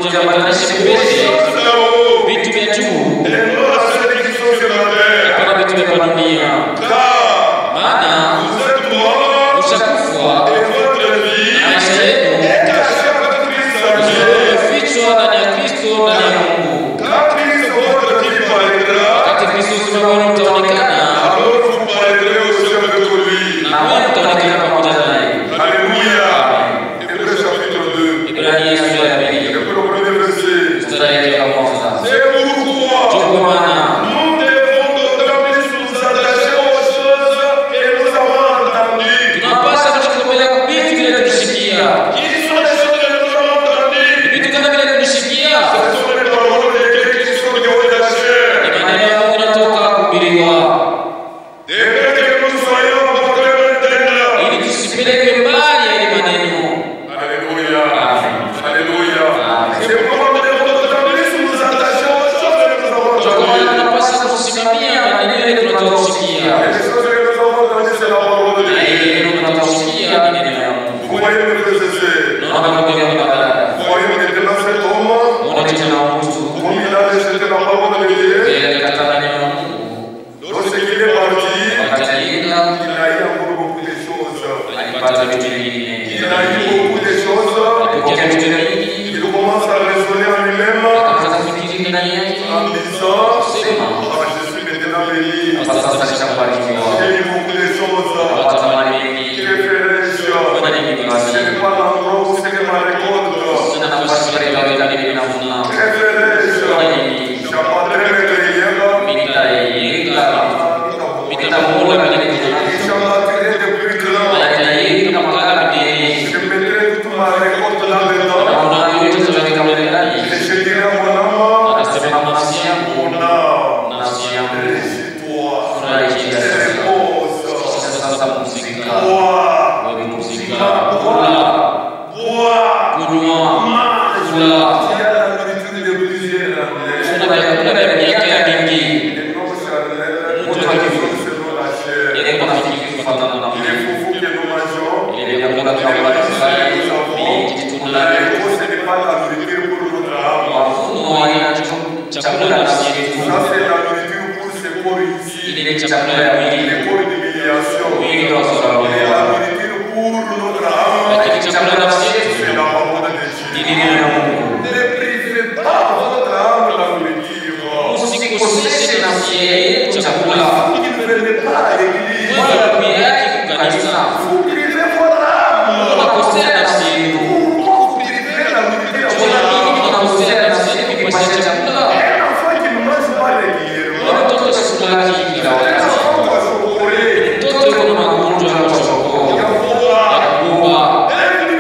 Mjambatanishe aux mbele choses là-haut, vitu vya juu, et non à celles qui sont sur la terre. hapana vitu vya dunia. Car Maana vous êtes morts, ushakufa et votre vie na maisha yenu est cachée avec Christ en Dieu. umefichwa ndani ya Kristo, ndani ya Mungu. Quand Christ votre vie paraîtra, Wakati Kristo uzima wenu utaonekana, alors vous paraîtrez aussi avec lui. na wewe utaonekana pamoja naye. Alléluia. Hébreux chapitre 2. Ibrania sura ya pili Et pour le premier verset. mstari yake wa kwanza. C'est pourquoi Ndio kwa maana nous devons d'autant plus nous attacher aux choses que nous avons entendues. tunapaswa kujikomea kwa vitu vile tulisikia. Qui sont les choses que nous avons entendues? Vitu kama vile tulisikia. Ce sont les paroles de Dieu qui sont du haut de la chair. Ni maneno ya Mungu yanatoka kuhubiriwa. De peur que nous soyons porteurs d'intérêt. Ili tusipeleke mbali ya ile maneno. Alléluia. Amen. Alléluia. C'est pourquoi nous devons d'autant plus nous attacher aux choses que nous avons Kwa maana entendues. tunapaswa kusimamia maneno yale tunatoka kusikia. Et les choses que nous avons entendues, c'est la parole de Na ile Dieu. neno tunatoka kusikia ni neno ya Mungu. Vous voyez mes frères et sœurs. Naona kama kwa barabara. Vous voyez maintenant cet homme, Ona tena mtu. comme il a rejeté la parole de Dieu, Yeye akakataa neno la Mungu. lorsqu'il est parti, Akaenda il a eu encore beaucoup de choses. alipata vitu vingine. Il a eu beaucoup de choses. Alipokea vitu vingi. Il commence à raisonner en lui-même Akaanza kufikiri ndani yake. en disant, Sema. ah, je suis maintenant béni. Sasa nishafanikiwa. J'ai eu beaucoup de choses. Watu mali Que mengi. ferais-je? Fanya nini Ce basi? n'est pas l'endroit où c'est que ma récolte. Sina nafasi pale kama vile ninavuna. Que ferais-je? J'apprendrai mes prières. Nitayenga. Nitamula vile kuna. J'en depuis grand. Nitayenga mpaka bidii. Je mettrai toute ma récolte là-dedans. Naona yote tutaweka mle ndani. Et je dirai à mon âme, Anasema nafsi yangu, mon âme, nafsi yangu. réjouis-toi, Furahia sasa. repose, Sasa pumzika. bois, Wewe pumzika. Kula, bois, kunywa, mange. kula. Il y a la nourriture de plusieurs années. Kuna vyakula vya miaka ya mingi. Les noms charnels, nous mangeons selon la chair. Ile kwa fikiri kufuatana na Il est mwili. fou que nous mangeons. Ile vyakula tunavyofanya mingi La tunavyo. réponse, ce n'est pas la nourriture pour notre âme. Mafuno ya chakula nafsi yetu. Ça, c'est la nourriture pour ce corps ici. Ile ni chakula ya Le mwili. corps d'humiliation. Mwili wa Et la kudharauliwa. nourriture pour notre âme, Lakini chakula nafsi yetu c'est la parole de ni Dieu. neno la Mungu. Ne privez pas votre âme de la nourriture. Usikoseshe nafsi yetu chakula. Ne venez pas à l'église. Wewe kuyaki kukanisa. Vous privez votre âme. Unakosea nafsi yetu. Pourquoi vous privez la nourriture à Kwa votre nini âme? unakosea nafsi yetu kupatia chakula? Un enfant qui ne mange pas régulièrement, Wewe mtoto sikulaki kila un wakati. enfant va chocoler. Mtoto yuko na magonjwa ya kuchokoa, ya kuumwa. Elle ne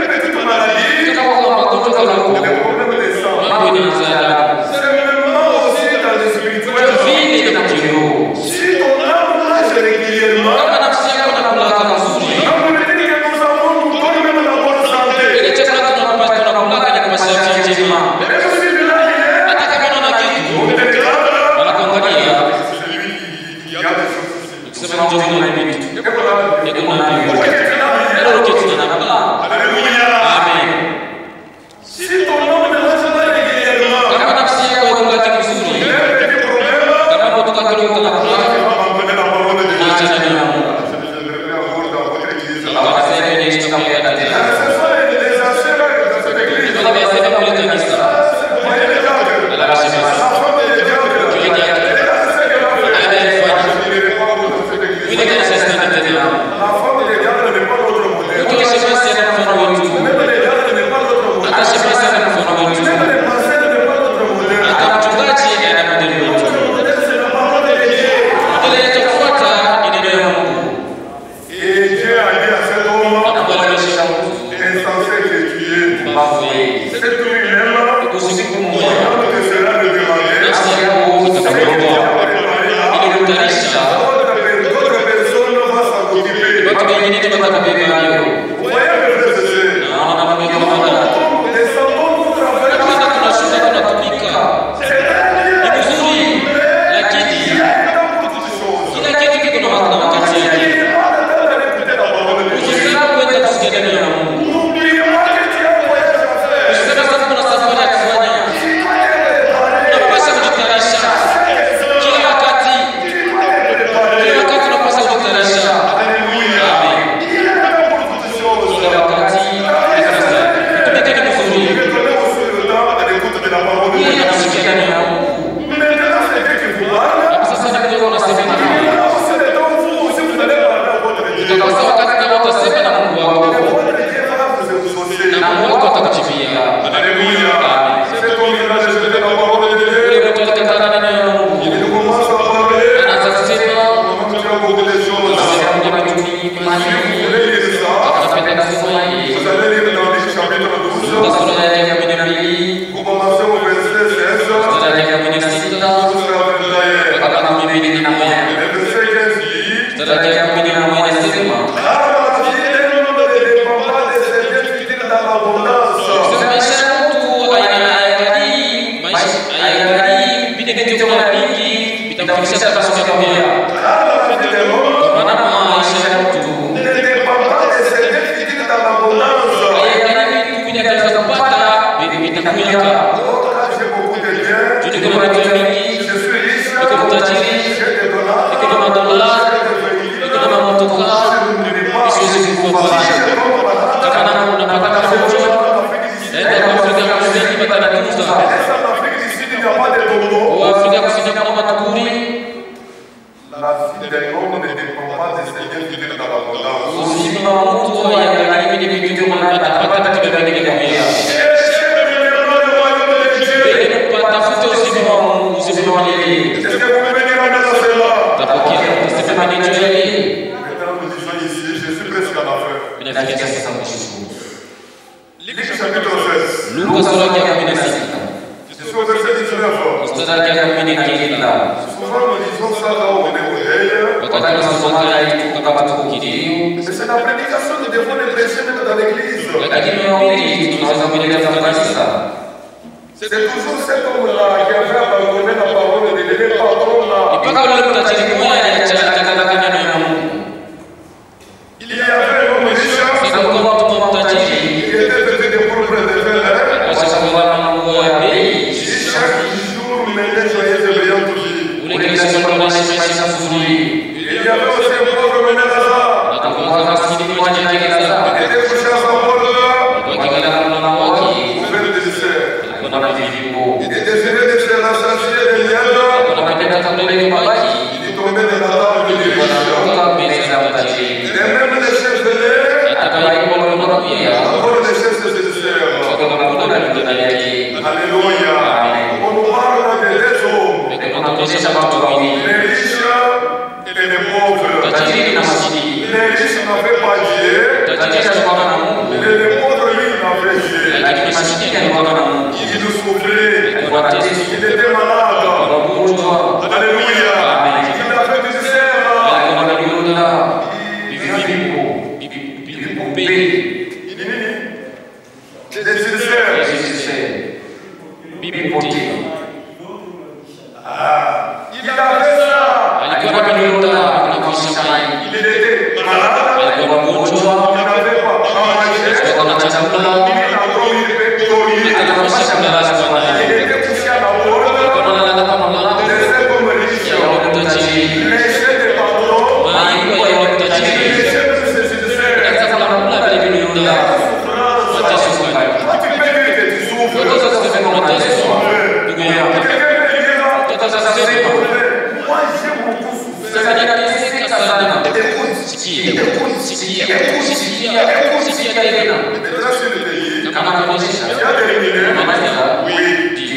chapitre 12. Luka sura yake ya 12 Vous commencez au verset 16. mstari yake ya 16 Jusqu'à 21. mpaka 21. Le verset 15 dit. Mstari yake ya 11 inasema maisha ya mtu hayaangalii vile vitu vingi vitamfikisha katika siku ya kuja. Kwa maana maisha ya mtu hayaangalii vitu vile atakapopata vitakuja. Juu kuna vitu vingi, niko mtajiri, niko na madola, niko na mamotoka, isiwezi kukufanya. Kama unapata fujo, enda kwa Afrika Kusini watanakuza. Kwa Afrika Kusini kuna matukuri. Uzima wa mtu hayaangalii vile vitu atapata katika dunia ya dunia. Tafuta uzima wa milele. Tapokea kusema ni kweli. Inafikia sasa mwisho. Luka sura ya 16. Mstari ya 19. Wakati tunasoma kama tuko kilio. Lakini mahubiri tunaweza kuendelea katika kanisa. C'est toujours cet homme-là qui avait abandonné la parole de Dieu, le patron là. Il y avait un homme riche, il était vêtu de pourpre de fer. Chaque jour, menait joyeuse et brillante vie. Il y avait aussi un pauvre mené Lazare. Il était couché à sa porte là. Ouvert de dessert. Il désirait de se rassasier de miel. Il tombait de la table du riche. Et même les chefs de l'air, encore les chefs de dessert. Alléluia. On nous parle de deux hommes. Les riches et les pauvres. Les riches n'avaient pas Dieu. Les pauvres, lui, n'avaient Dieu. Il nous souffrait. Il était malade. Alléluia. Il avait du dessert. Il avait ça. Il était malade. Il n'avait pas à manger. Il était couché à la porte. Il était comme riche. Les chefs des patrons. Les chefs de ces dessert. Tu peux dire que tu souffres. Moi, j'ai beaucoup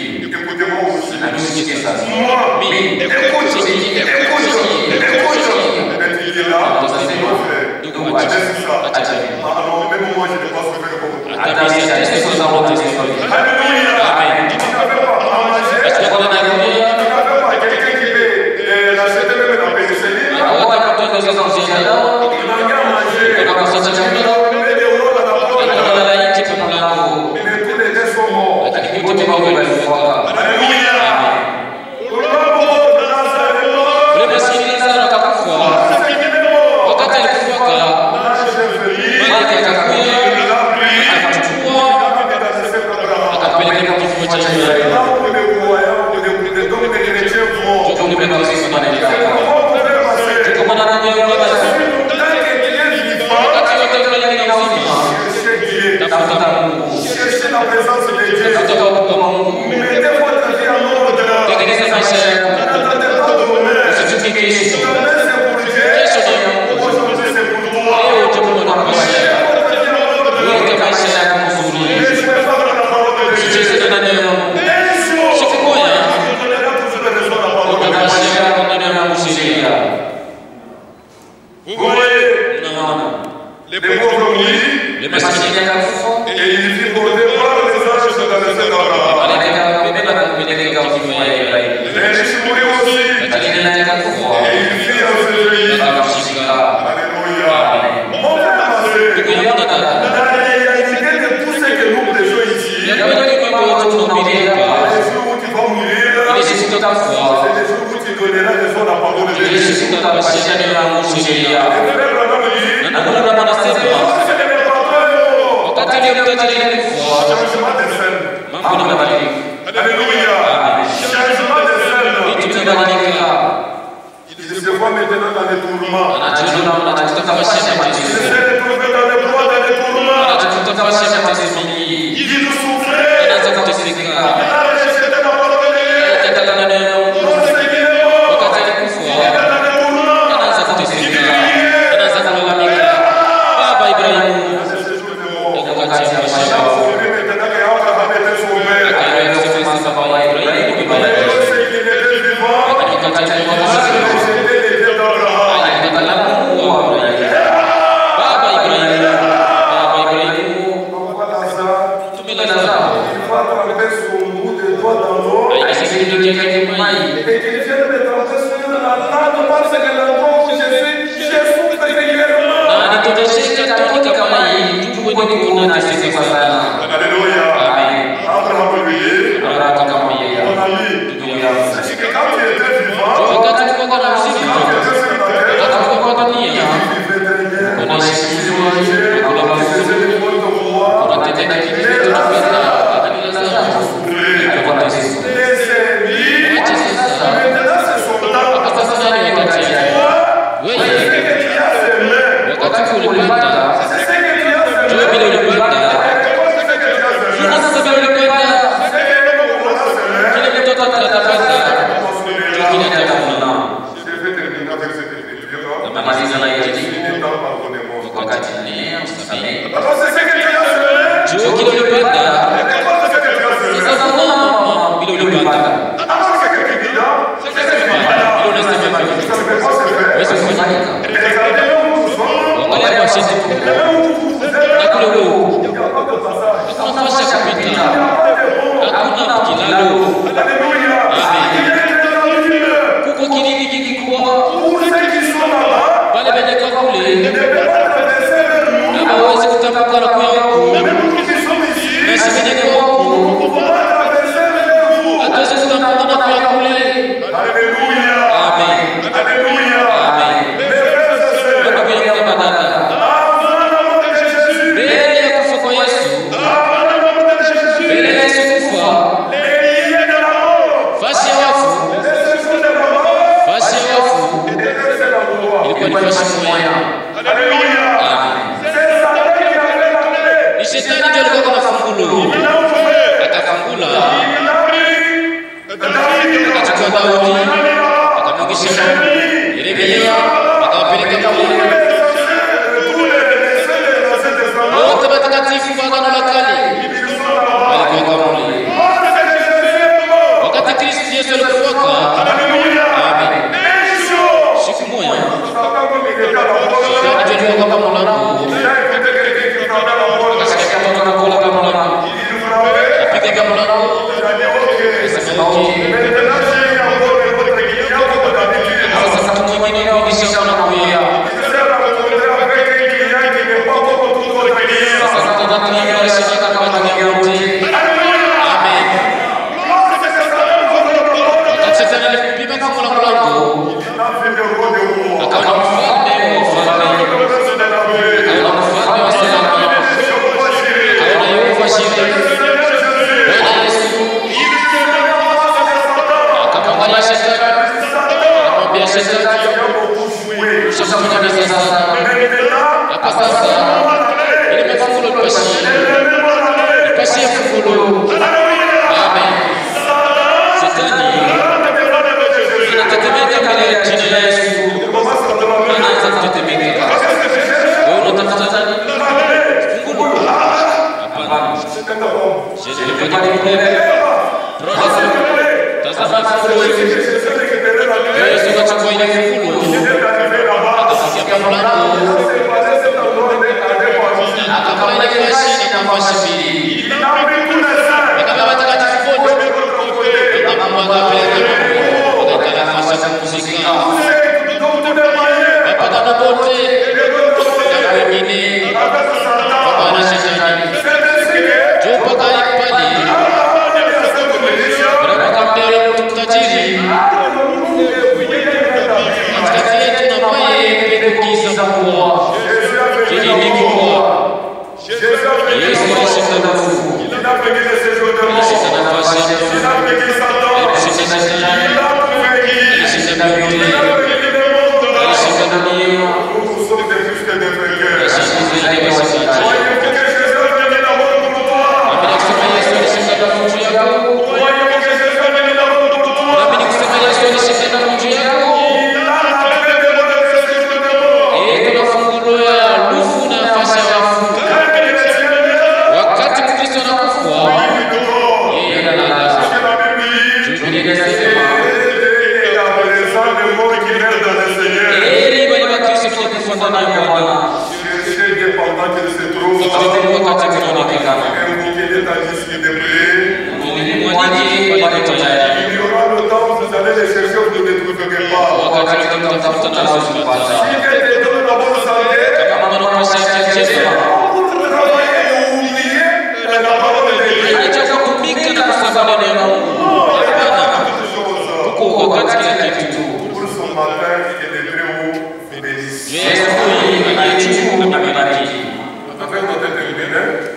souffert. Écoutez-moi aussi. Moi, écoute. Il est là, alors même moi, je n'ai pas souffert comme toi. Alléluia. Tu n'avais pas à manger. Tu n'avais pas quelqu'un qui peut l'acheter même la pénicilline. Tu n'avais pas manger. Mais tous les deux sont morts. Alléluia. Cherchez la présence de Dieu. Mettez votre vie en ordre. N'attendez pas demain. Demain c'est pour Dieu. Aujourd'hui c'est pour toi. Mettez votre vie en ordre. Je vais faire la parole de Dieu. Vous voyez, les pauvres oui, et ils vivent verset d'Abraham. L'Égypte mourit aussi. Et il vit en ce pays. Alléluia. Mon frère, ma soeur, dans la réalité de tout ce que nous prêchons ici, les jours où tu vas mourir, c'est les jours où tu donneras des fois la parole de Dieu. Et frère Branham dit, changement de scène. Alléluia. Changement de scène. Il se voit maintenant dans les tourments. Il se retrouve dans les bois, dans les tourments. Il souffrait. Il a rejeté la parole de Dieu. Pour ce qu'il est mort. Il est dans les tourments. Il priait. mambo agape wakati nafasi ya kupumzika. Wapagana wote na wengine Baba na shetani Jumpa kali pali Baraka mbele mtu tajiri katikati yetu na mwaye kukiza kuwa kilini kuwa Yesu alishinda nguvu alishinda nafasi alishinda shetani alishinda mbinguni alishinda dunia Avec notre terminal,